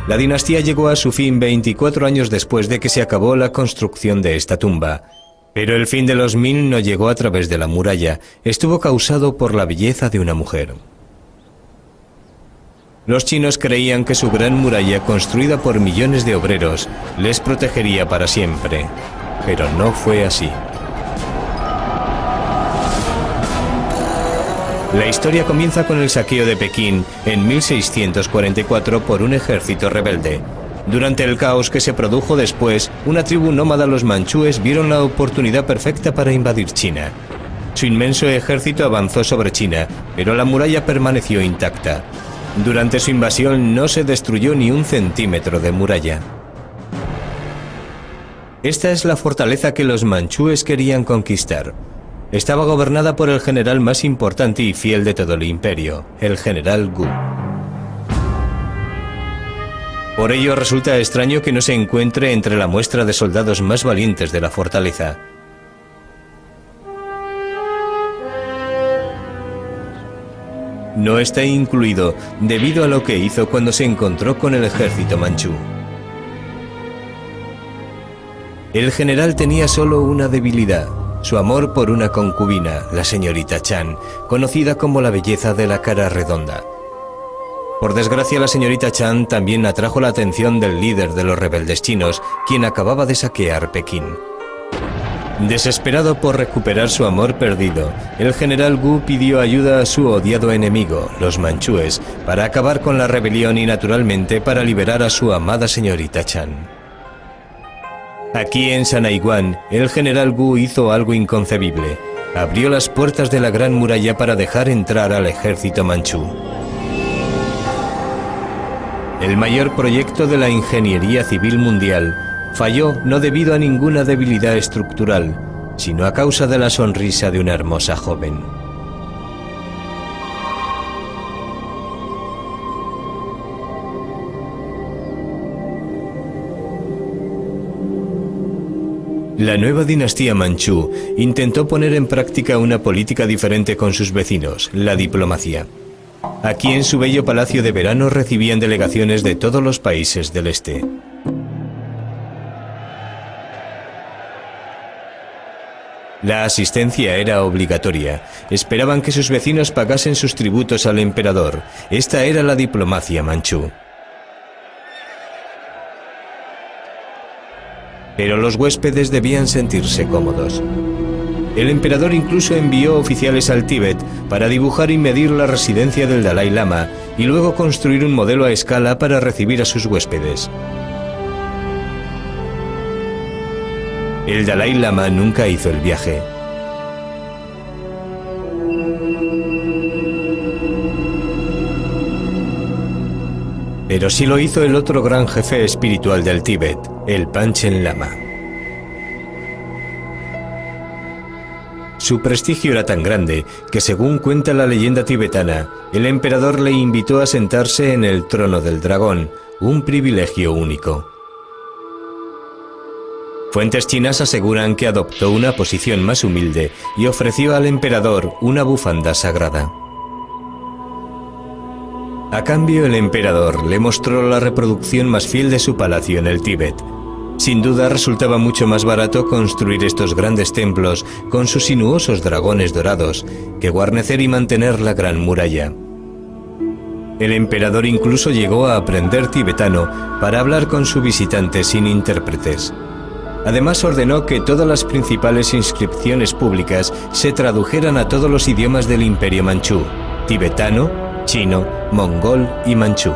La dinastía llegó a su fin 24 años después de que se acabó la construcción de esta tumba. Pero el fin de los Ming no llegó a través de la muralla, estuvo causado por la belleza de una mujer. Los chinos creían que su gran muralla, construida por millones de obreros, les protegería para siempre. Pero no fue así. La historia comienza con el saqueo de Pekín en 1644 por un ejército rebelde. Durante el caos que se produjo después, una tribu nómada, los manchúes, vieron la oportunidad perfecta para invadir China. Su inmenso ejército avanzó sobre China, pero la muralla permaneció intacta. Durante su invasión no se destruyó ni un centímetro de muralla. Esta es la fortaleza que los manchúes querían conquistar. Estaba gobernada por el general más importante y fiel de todo el imperio, el general Gu. Por ello resulta extraño que no se encuentre entre la muestra de soldados más valientes de la fortaleza. No está incluido debido a lo que hizo cuando se encontró con el ejército manchú. El general tenía solo una debilidad: su amor por una concubina, la señorita Chan, conocida como la belleza de la cara redonda. Por desgracia, la señorita Chan también atrajo la atención del líder de los rebeldes chinos, quien acababa de saquear Pekín. Desesperado por recuperar su amor perdido, el general Gu pidió ayuda a su odiado enemigo, los manchúes, para acabar con la rebelión y, naturalmente, para liberar a su amada señorita Chan. Aquí en Sanaiguan, el general Gu hizo algo inconcebible. Abrió las puertas de la Gran Muralla para dejar entrar al ejército manchú. El mayor proyecto de la ingeniería civil mundial falló no debido a ninguna debilidad estructural, sino a causa de la sonrisa de una hermosa joven. La nueva dinastía manchú intentó poner en práctica una política diferente con sus vecinos, la diplomacia. Aquí en su bello palacio de verano recibían delegaciones de todos los países del este. La asistencia era obligatoria. Esperaban que sus vecinos pagasen sus tributos al emperador. Esta era la diplomacia manchú. Pero los huéspedes debían sentirse cómodos. El emperador incluso envió oficiales al Tíbet para dibujar y medir la residencia del Dalai Lama y luego construir un modelo a escala para recibir a sus huéspedes. El Dalai Lama nunca hizo el viaje. Pero sí lo hizo el otro gran jefe espiritual del Tíbet, el Panchen Lama. Su prestigio era tan grande que, según cuenta la leyenda tibetana, el emperador le invitó a sentarse en el trono del dragón, un privilegio único. Fuentes chinas aseguran que adoptó una posición más humilde y ofreció al emperador una bufanda sagrada. A cambio, el emperador le mostró la reproducción más fiel de su palacio en el Tíbet. Sin duda resultaba mucho más barato construir estos grandes templos con sus sinuosos dragones dorados que guarnecer y mantener la gran muralla. El emperador incluso llegó a aprender tibetano para hablar con su visitante sin intérpretes. Además ordenó que todas las principales inscripciones públicas se tradujeran a todos los idiomas del Imperio Manchú: tibetano, chino, mongol y manchú.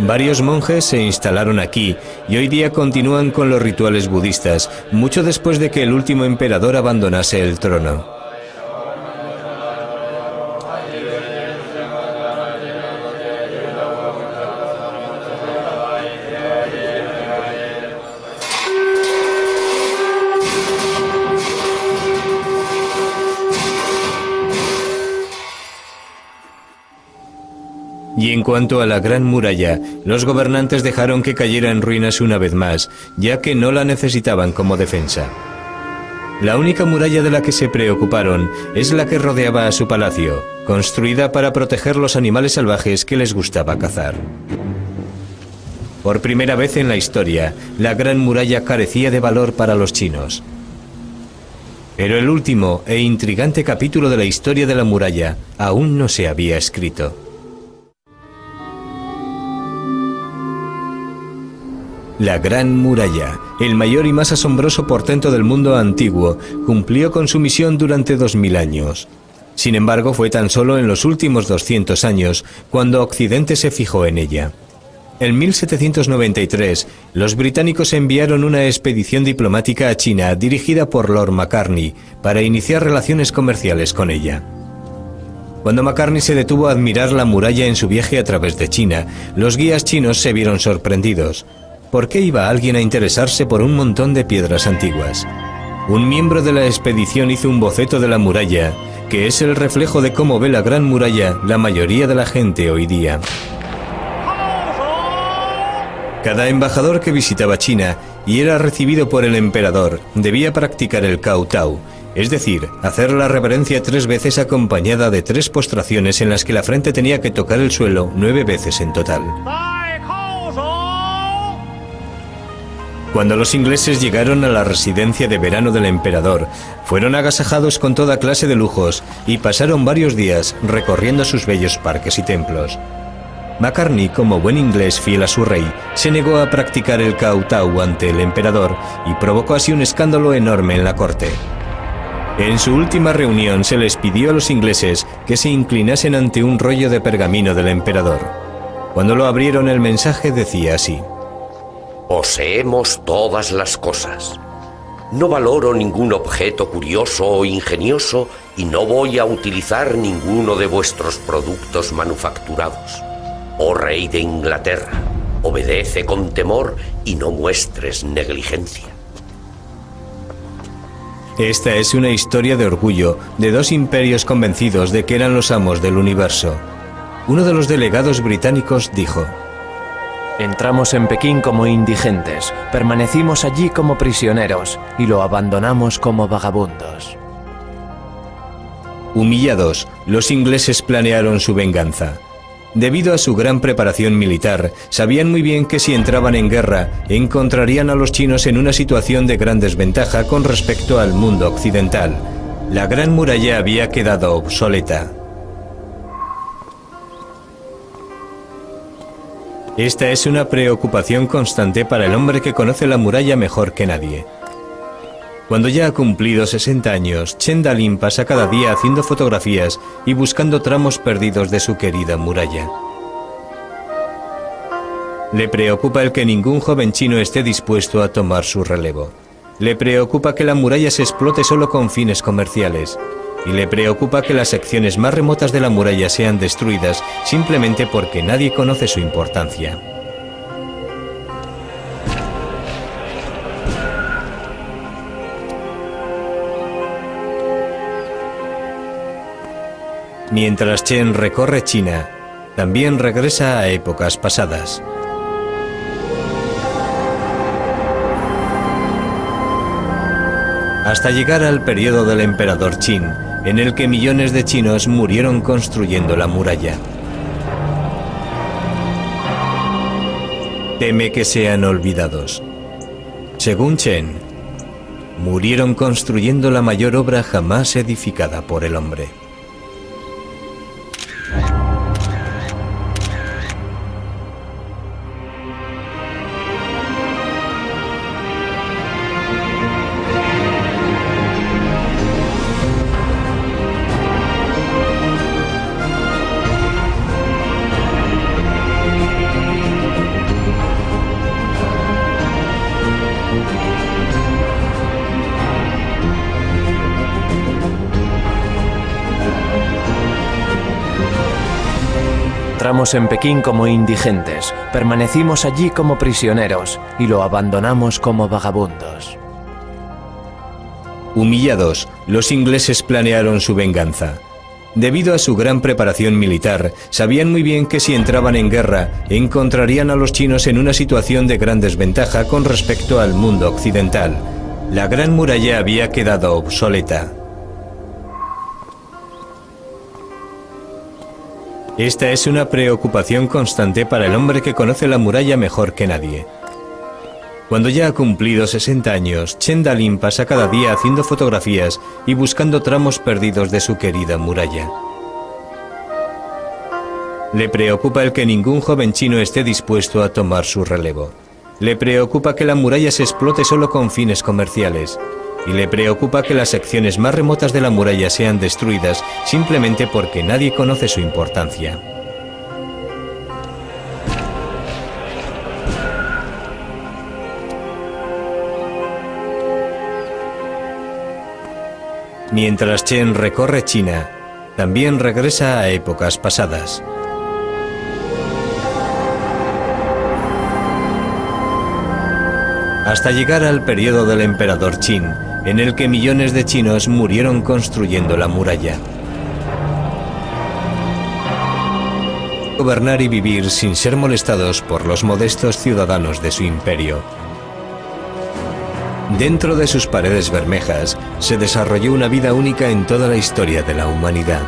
Varios monjes se instalaron aquí y hoy día continúan con los rituales budistas, mucho después de que el último emperador abandonase el trono. Y en cuanto a la Gran Muralla, los gobernantes dejaron que cayera en ruinas una vez más, ya que no la necesitaban como defensa. La única muralla de la que se preocuparon es la que rodeaba a su palacio, construida para proteger los animales salvajes que les gustaba cazar. Por primera vez en la historia, la Gran Muralla carecía de valor para los chinos. Pero el último e intrigante capítulo de la historia de la muralla aún no se había escrito. La Gran Muralla, el mayor y más asombroso portento del mundo antiguo, cumplió con su misión durante 2000 años. Sin embargo, fue tan solo en los últimos 200 años cuando Occidente se fijó en ella. En 1793, los británicos enviaron una expedición diplomática a China dirigida por Lord Macartney para iniciar relaciones comerciales con ella. Cuando Macartney se detuvo a admirar la muralla en su viaje a través de China, los guías chinos se vieron sorprendidos. ¿Por qué iba alguien a interesarse por un montón de piedras antiguas? Un miembro de la expedición hizo un boceto de la muralla, que es el reflejo de cómo ve la Gran Muralla la mayoría de la gente hoy día. Cada embajador que visitaba China y era recibido por el emperador debía practicar el Kowtow, es decir, hacer la reverencia 3 veces acompañada de 3 postraciones en las que la frente tenía que tocar el suelo 9 veces en total. Cuando los ingleses llegaron a la residencia de verano del emperador, fueron agasajados con toda clase de lujos y pasaron varios días recorriendo sus bellos parques y templos. Macartney, como buen inglés fiel a su rey, se negó a practicar el Kowtow ante el emperador y provocó así un escándalo enorme en la corte. En su última reunión se les pidió a los ingleses que se inclinasen ante un rollo de pergamino del emperador. Cuando lo abrieron, el mensaje decía así: Poseemos todas las cosas. No valoro ningún objeto curioso o ingenioso y no voy a utilizar ninguno de vuestros productos manufacturados. Oh rey de Inglaterra, obedece con temor y no muestres negligencia. Esta es una historia de orgullo de 2 imperios convencidos de que eran los amos del universo. Uno de los delegados británicos dijo: Entramos en Pekín como indigentes, permanecimos allí como prisioneros y lo abandonamos como vagabundos. Humillados, los ingleses planearon su venganza. Debido a su gran preparación militar, sabían muy bien que si entraban en guerra, encontrarían a los chinos en una situación de gran desventaja con respecto al mundo occidental. La Gran Muralla había quedado obsoleta. Esta es una preocupación constante para el hombre que conoce la muralla mejor que nadie. Cuando ya ha cumplido 60 años, Chen Dalin pasa cada día haciendo fotografías y buscando tramos perdidos de su querida muralla. Le preocupa el que ningún joven chino esté dispuesto a tomar su relevo. Le preocupa que la muralla se explote solo con fines comerciales. Y le preocupa que las secciones más remotas de la muralla sean destruidas simplemente porque nadie conoce su importancia. Mientras Chen recorre China, también regresa a épocas pasadas. Hasta llegar al periodo del emperador Qin, en el que millones de chinos murieron construyendo la muralla. Teme que sean olvidados. Según Chen, murieron construyendo la mayor obra jamás edificada por el hombre. Entramos en Pekín como indigentes, permanecimos allí como prisioneros y lo abandonamos como vagabundos. Humillados, los ingleses planearon su venganza. Debido a su gran preparación militar, sabían muy bien que si entraban en guerra, encontrarían a los chinos en una situación de gran desventaja con respecto al mundo occidental. La Gran Muralla había quedado obsoleta. Esta es una preocupación constante para el hombre que conoce la muralla mejor que nadie. Cuando ya ha cumplido 60 años, Chen Dalin pasa cada día haciendo fotografías y buscando tramos perdidos de su querida muralla. Le preocupa el que ningún joven chino esté dispuesto a tomar su relevo. Le preocupa que la muralla se explote solo con fines comerciales. Y le preocupa que las secciones más remotas de la muralla sean destruidas simplemente porque nadie conoce su importancia. Mientras Chen recorre China, también regresa a épocas pasadas. Hasta llegar al periodo del emperador Qin, en el que millones de chinos murieron construyendo la muralla. Gobernar y vivir sin ser molestados por los modestos ciudadanos de su imperio. Dentro de sus paredes bermejas se desarrolló una vida única en toda la historia de la humanidad.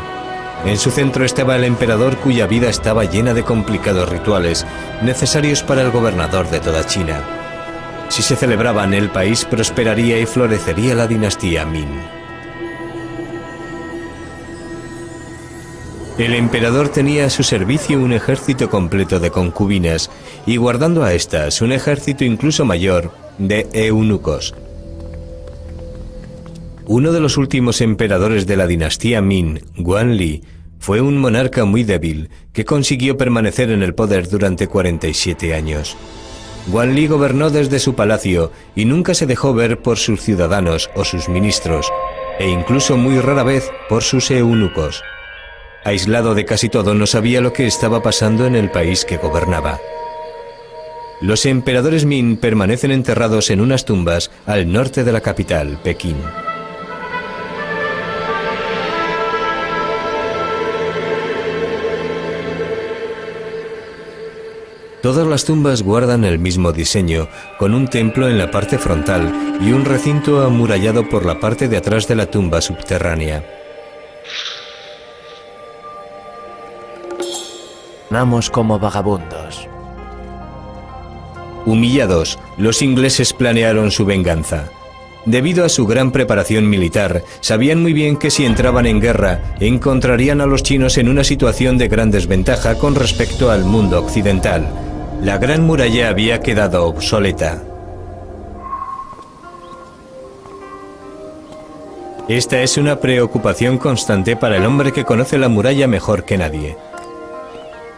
En su centro estaba el emperador, cuya vida estaba llena de complicados rituales necesarios para el gobernador de toda China. Si se celebraban, el país prosperaría y florecería la dinastía Ming. El emperador tenía a su servicio un ejército completo de concubinas y, guardando a estas, un ejército incluso mayor de eunucos. Uno de los últimos emperadores de la dinastía Ming, Guanli, fue un monarca muy débil que consiguió permanecer en el poder durante 47 años. Guanli gobernó desde su palacio y nunca se dejó ver por sus ciudadanos o sus ministros, e incluso muy rara vez por sus eunucos. Aislado de casi todo, no sabía lo que estaba pasando en el país que gobernaba. Los emperadores Ming permanecen enterrados en unas tumbas al norte de la capital, Pekín. Todas las tumbas guardan el mismo diseño, con un templo en la parte frontal y un recinto amurallado por la parte de atrás de la tumba subterránea. abandonamos como vagabundos. Humillados, los ingleses planearon su venganza. Debido a su gran preparación militar, sabían muy bien que si entraban en guerra, encontrarían a los chinos en una situación de gran desventaja con respecto al mundo occidental. La Gran Muralla había quedado obsoleta. Esta es una preocupación constante para el hombre que conoce la muralla mejor que nadie.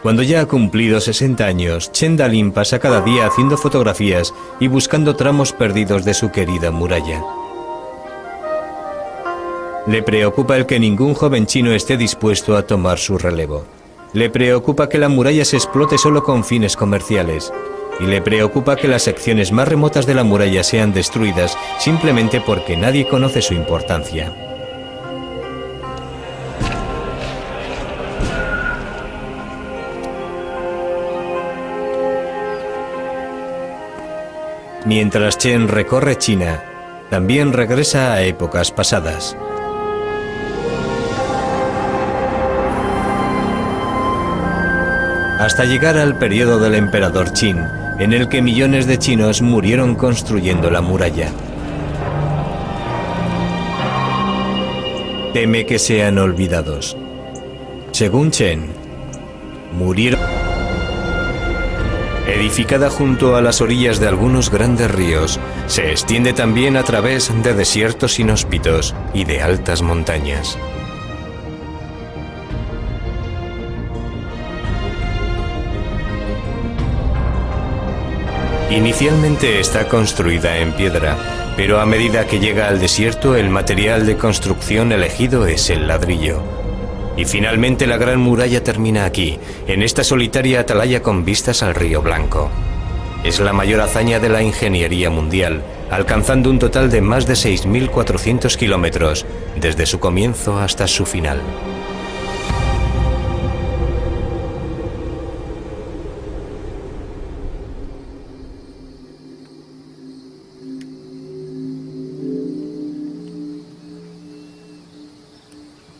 Cuando ya ha cumplido 60 años, Chen Dalin pasa cada día haciendo fotografías y buscando tramos perdidos de su querida muralla. Le preocupa el que ningún joven chino esté dispuesto a tomar su relevo. Le preocupa que la muralla se explote solo con fines comerciales. Y le preocupa que las secciones más remotas de la muralla sean destruidas simplemente porque nadie conoce su importancia. Mientras Chen recorre China, también regresa a épocas pasadas. Hasta llegar al periodo del emperador Qin, en el que millones de chinos murieron construyendo la muralla. Teme que sean olvidados. Según Chen, murieron edificada junto a las orillas de algunos grandes ríos, se extiende también a través de desiertos inhóspitos y de altas montañas. Inicialmente está construida en piedra, pero a medida que llega al desierto, el material de construcción elegido es el ladrillo. Y finalmente la Gran Muralla termina aquí, en esta solitaria atalaya con vistas al Río Blanco. Es la mayor hazaña de la ingeniería mundial, alcanzando un total de más de 6.400 kilómetros, desde su comienzo hasta su final.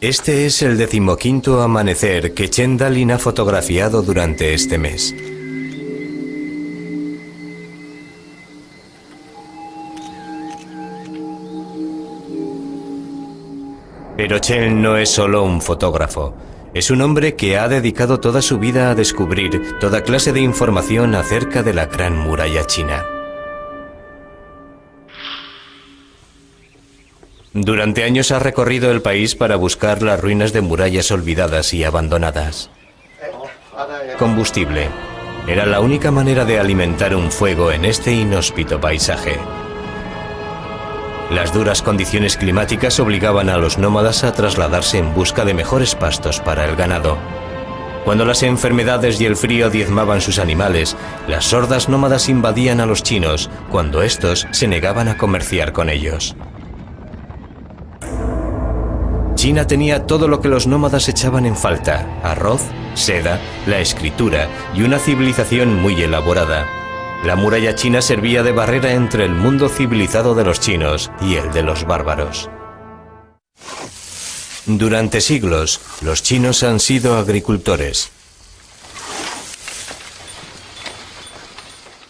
Este es el 15º amanecer que Chen Dalin ha fotografiado durante este mes. Pero Chen no es solo un fotógrafo. Es un hombre que ha dedicado toda su vida a descubrir toda clase de información acerca de la Gran Muralla China. Durante años ha recorrido el país para buscar las ruinas de murallas olvidadas y abandonadas. Combustible. Era la única manera de alimentar un fuego en este inhóspito paisaje. Las duras condiciones climáticas obligaban a los nómadas a trasladarse en busca de mejores pastos para el ganado. Cuando las enfermedades y el frío diezmaban sus animales, las hordas nómadas invadían a los chinos, cuando estos se negaban a comerciar con ellos. China tenía todo lo que los nómadas echaban en falta: arroz, seda, la escritura y una civilización muy elaborada. La muralla china servía de barrera entre el mundo civilizado de los chinos y el de los bárbaros. Durante siglos, los chinos han sido agricultores.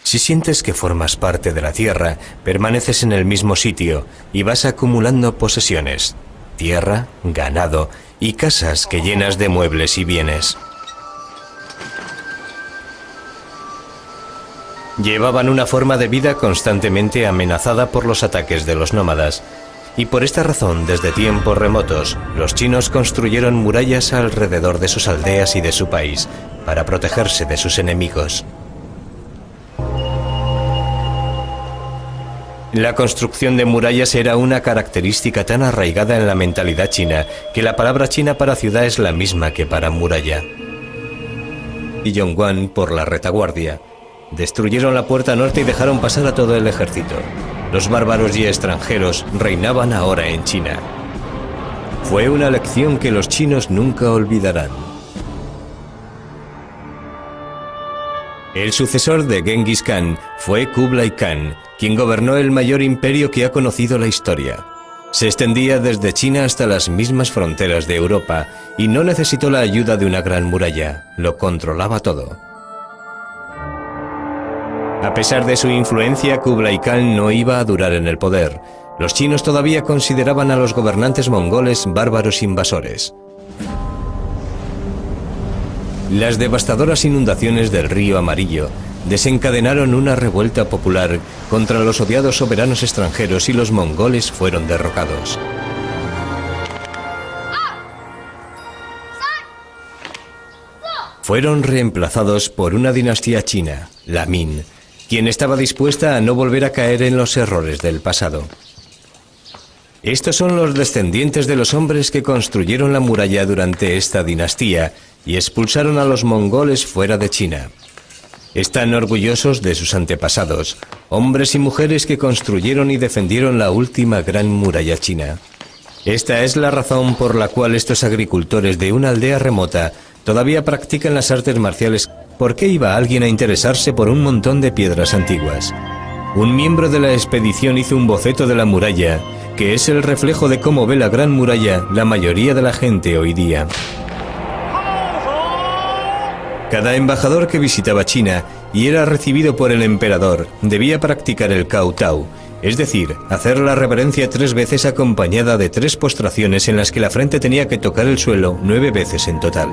Si sientes que formas parte de la tierra, permaneces en el mismo sitio y vas acumulando posesiones: tierra, ganado y casas que llenas de muebles y bienes. Llevaban una forma de vida constantemente amenazada por los ataques de los nómadas, y por esta razón, desde tiempos remotos, los chinos construyeron murallas alrededor de sus aldeas y de su país, para protegerse de sus enemigos. La construcción de murallas era una característica tan arraigada en la mentalidad china que la palabra china para ciudad es la misma que para muralla. Y Yongguan por la retaguardia. Destruyeron la puerta norte y dejaron pasar a todo el ejército. Los bárbaros y extranjeros reinaban ahora en China. Fue una lección que los chinos nunca olvidarán. El sucesor de Genghis Khan fue Kublai Khan, quien gobernó el mayor imperio que ha conocido la historia. Se extendía desde China hasta las mismas fronteras de Europa y no necesitó la ayuda de una gran muralla, lo controlaba todo. A pesar de su influencia, Kublai Khan no iba a durar en el poder. Los chinos todavía consideraban a los gobernantes mongoles bárbaros invasores. Las devastadoras inundaciones del río Amarillo desencadenaron una revuelta popular contra los odiados soberanos extranjeros y los mongoles fueron derrocados. Fueron reemplazados por una dinastía china, la Min, quien estaba dispuesta a no volver a caer en los errores del pasado. Estos son los descendientes de los hombres que construyeron la muralla durante esta dinastía y expulsaron a los mongoles fuera de China. Están orgullosos de sus antepasados, hombres y mujeres que construyeron y defendieron la última gran muralla china. Esta es la razón por la cual estos agricultores de una aldea remota todavía practican las artes marciales. ¿Por qué iba alguien a interesarse por un montón de piedras antiguas? Un miembro de la expedición hizo un boceto de la muralla, que es el reflejo de cómo ve la gran muralla la mayoría de la gente hoy día. Cada embajador que visitaba China y era recibido por el emperador debía practicar el Kowtow, es decir, hacer la reverencia 3 veces acompañada de 3 postraciones en las que la frente tenía que tocar el suelo 9 veces en total.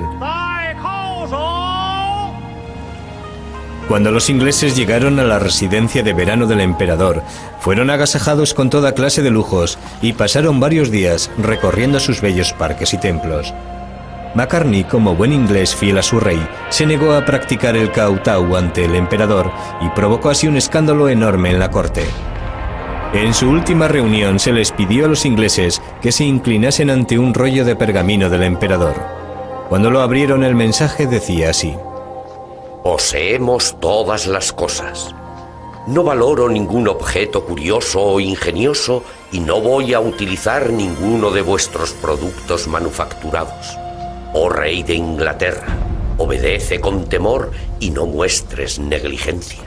Cuando los ingleses llegaron a la residencia de verano del emperador, fueron agasajados con toda clase de lujos y pasaron varios días recorriendo sus bellos parques y templos. Macartney, como buen inglés fiel a su rey, se negó a practicar el Kowtow ante el emperador y provocó así un escándalo enorme en la corte. En su última reunión se les pidió a los ingleses que se inclinasen ante un rollo de pergamino del emperador. Cuando lo abrieron, el mensaje decía así: Poseemos todas las cosas. No valoro ningún objeto curioso o ingenioso y no voy a utilizar ninguno de vuestros productos manufacturados. Oh rey de Inglaterra, obedece con temor y no muestres negligencia.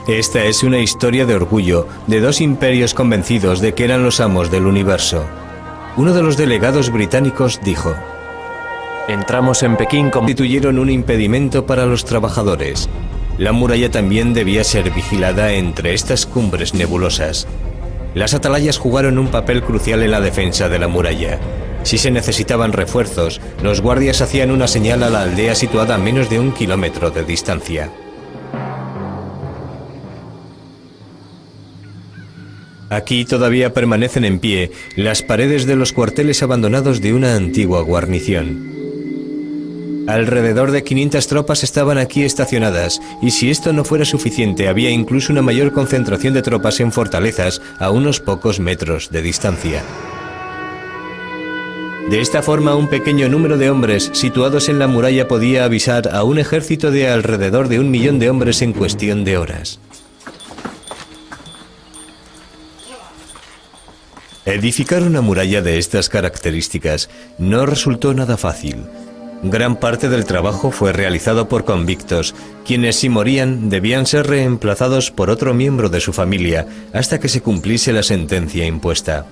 Esta es una historia de orgullo de 2 imperios convencidos de que eran los amos del universo. Uno de los delegados británicos dijo: Entramos en Pekín como... Constituyeron un impedimento para los trabajadores. La muralla también debía ser vigilada entre estas cumbres nebulosas. Las atalayas jugaron un papel crucial en la defensa de la muralla. Si se necesitaban refuerzos, los guardias hacían una señal a la aldea situada a menos de 1 kilómetro de distancia. Aquí todavía permanecen en pie las paredes de los cuarteles abandonados de una antigua guarnición. Alrededor de 500 tropas estaban aquí estacionadas, y si esto no fuera suficiente, había incluso una mayor concentración de tropas en fortalezas a unos pocos metros de distancia. De esta forma, un pequeño número de hombres situados en la muralla podía avisar a un ejército de alrededor de 1 millón de hombres en cuestión de horas. Edificar una muralla de estas características no resultó nada fácil. Gran parte del trabajo fue realizado por convictos, quienes si morían debían ser reemplazados por otro miembro de su familia hasta que se cumpliese la sentencia impuesta.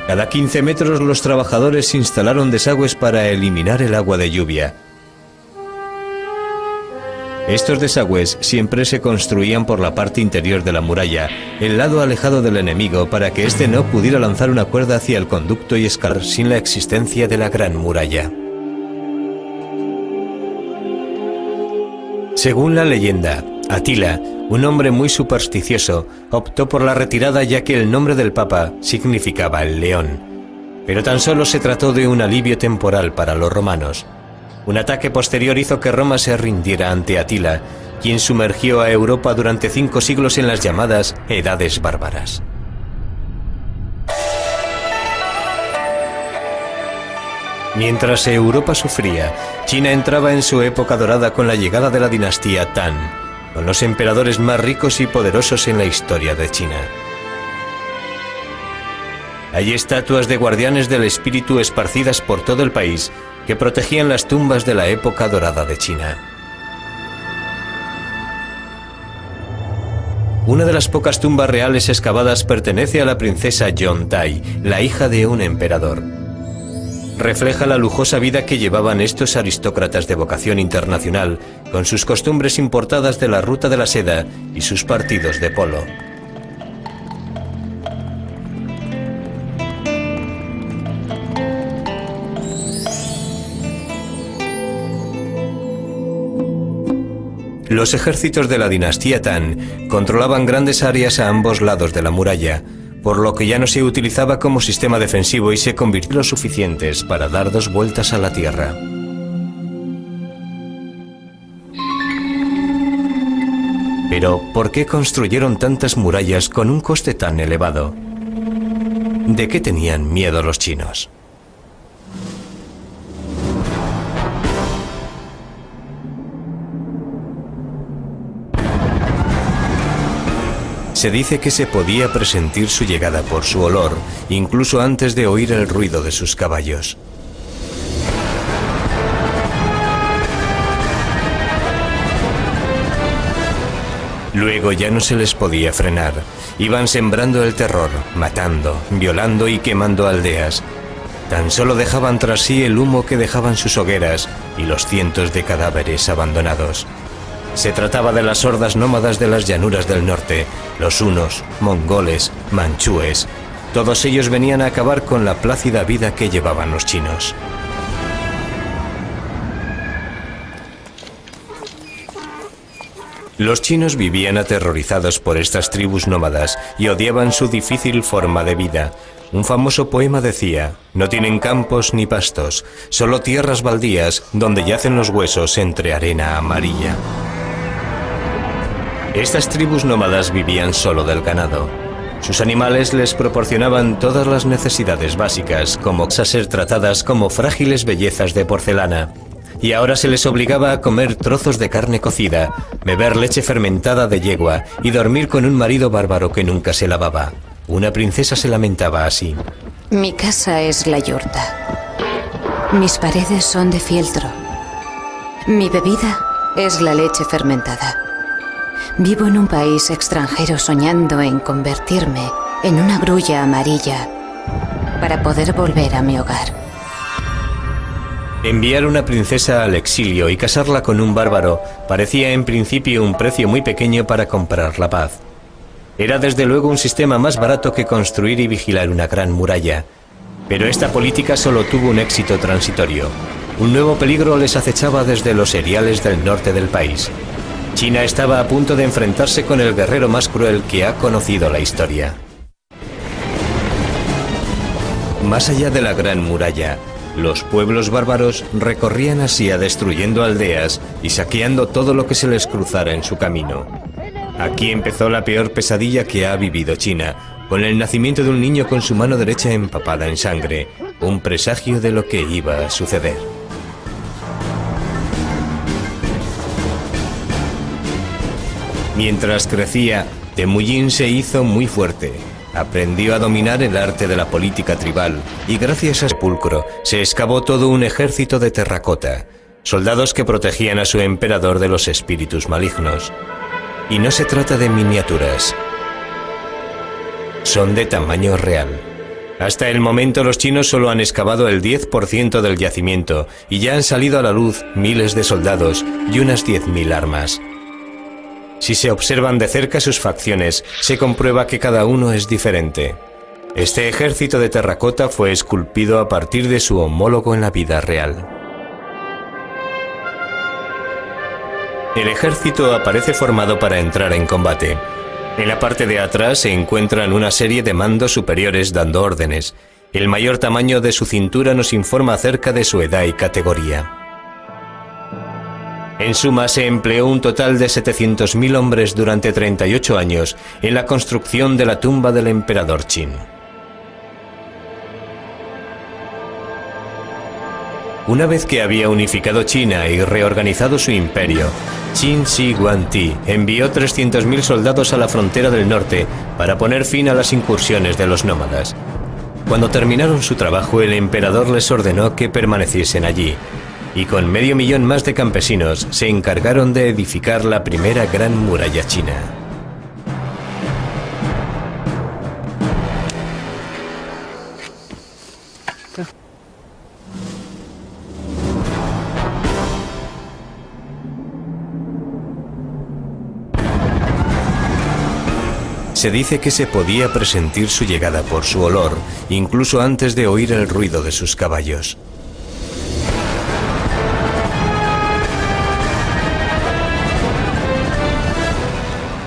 Cada 15 metros los trabajadores instalaron desagües para eliminar el agua de lluvia. Estos desagües siempre se construían por la parte interior de la muralla, el lado alejado del enemigo, para que éste no pudiera lanzar una cuerda hacia el conducto y escalar sin la existencia de la gran muralla. Según la leyenda, Atila, un hombre muy supersticioso, optó por la retirada ya que el nombre del Papa significaba el león. Pero tan solo se trató de un alivio temporal para los romanos. Un ataque posterior hizo que Roma se rindiera ante Atila, quien sumergió a Europa durante 5 siglos en las llamadas Edades Bárbaras. Mientras Europa sufría, China entraba en su época dorada con la llegada de la dinastía Tang, con los emperadores más ricos y poderosos en la historia de China. Hay estatuas de guardianes del espíritu esparcidas por todo el país que protegían las tumbas de la época dorada de China. Una de las pocas tumbas reales excavadas pertenece a la princesa Yontai, la hija de un emperador. Refleja la lujosa vida que llevaban estos aristócratas de vocación internacional, con sus costumbres importadas de la ruta de la seda y sus partidos de polo. Los ejércitos de la dinastía Tang controlaban grandes áreas a ambos lados de la muralla, por lo que ya no se utilizaba como sistema defensivo y se convirtió lo suficientes para dar 2 vueltas a la tierra. Pero, ¿por qué construyeron tantas murallas con un coste tan elevado? ¿De qué tenían miedo los chinos? Se dice que se podía presentir su llegada por su olor, incluso antes de oír el ruido de sus caballos. Luego ya no se les podía frenar. Iban sembrando el terror, matando, violando y quemando aldeas. Tan solo dejaban tras sí el humo que dejaban sus hogueras y los cientos de cadáveres abandonados. Se trataba de las hordas nómadas de las llanuras del norte, los hunos, mongoles, manchúes. Todos ellos venían a acabar con la plácida vida que llevaban los chinos. Los chinos vivían aterrorizados por estas tribus nómadas y odiaban su difícil forma de vida. Un famoso poema decía: no tienen campos ni pastos, solo tierras baldías donde yacen los huesos entre arena amarilla. Estas tribus nómadas vivían solo del ganado. Sus animales les proporcionaban todas las necesidades básicas, como a ser tratadas como frágiles bellezas de porcelana. Y ahora se les obligaba a comer trozos de carne cocida, beber leche fermentada de yegua y dormir con un marido bárbaro que nunca se lavaba. Una princesa se lamentaba así. Mi casa es la yurta. Mis paredes son de fieltro. Mi bebida es la leche fermentada. Vivo en un país extranjero soñando en convertirme en una grulla amarilla para poder volver a mi hogar. Enviar una princesa al exilio y casarla con un bárbaro parecía en principio un precio muy pequeño para comprar la paz. Era desde luego un sistema más barato que construir y vigilar una gran muralla. Pero esta política solo tuvo un éxito transitorio. Un nuevo peligro les acechaba desde los eriales del norte del país. China estaba a punto de enfrentarse con el guerrero más cruel que ha conocido la historia. Más allá de la gran muralla, los pueblos bárbaros recorrían Asia destruyendo aldeas y saqueando todo lo que se les cruzara en su camino. Aquí empezó la peor pesadilla que ha vivido China, con el nacimiento de un niño con su mano derecha empapada en sangre, un presagio de lo que iba a suceder. Mientras crecía, Temujin se hizo muy fuerte. Aprendió a dominar el arte de la política tribal y gracias a sepulcro se excavó todo un ejército de terracota, soldados que protegían a su emperador de los espíritus malignos. Y no se trata de miniaturas, son de tamaño real. Hasta el momento los chinos solo han excavado el 10% del yacimiento y ya han salido a la luz miles de soldados y unas 10.000 armas. Si se observan de cerca sus facciones, se comprueba que cada uno es diferente. Este ejército de terracota fue esculpido a partir de su homólogo en la vida real. El ejército aparece formado para entrar en combate. En la parte de atrás se encuentran una serie de mandos superiores dando órdenes. El mayor tamaño de su cintura nos informa acerca de su edad y categoría. En suma, se empleó un total de 700.000 hombres durante 38 años en la construcción de la tumba del emperador Qin. Una vez que había unificado China y reorganizado su imperio, Qin Shi Huangdi envió 300.000 soldados a la frontera del norte para poner fin a las incursiones de los nómadas. Cuando terminaron su trabajo, el emperador les ordenó que permaneciesen allí, y con 500.000 más de campesinos se encargaron de edificar la primera gran muralla china. Se dice que se podía presentir su llegada por su olor, incluso antes de oír el ruido de sus caballos.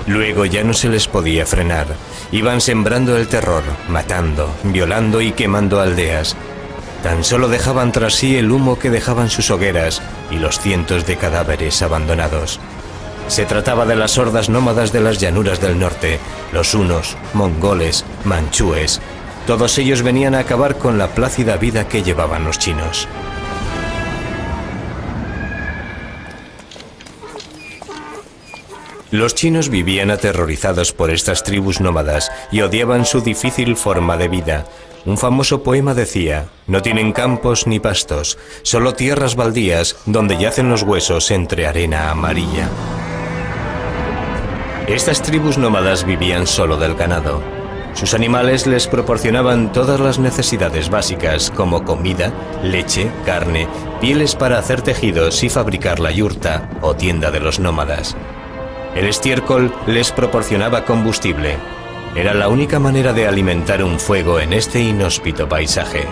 Luego ya no se les podía frenar. Iban sembrando el terror, matando, violando y quemando aldeas. Tan solo dejaban tras sí el humo que dejaban sus hogueras y los cientos de cadáveres abandonados. Se trataba de las hordas nómadas de las llanuras del norte, los hunos, mongoles, manchúes. Todos ellos venían a acabar con la plácida vida que llevaban los chinos. Los chinos vivían aterrorizados por estas tribus nómadas y odiaban su difícil forma de vida. Un famoso poema decía: no tienen campos ni pastos, solo tierras baldías donde yacen los huesos entre arena amarilla. Estas tribus nómadas vivían solo del ganado. Sus animales les proporcionaban todas las necesidades básicas como comida, leche, carne, pieles para hacer tejidos y fabricar la yurta o tienda de los nómadas. El estiércol les proporcionaba combustible. Era la única manera de alimentar un fuego en este inhóspito paisaje.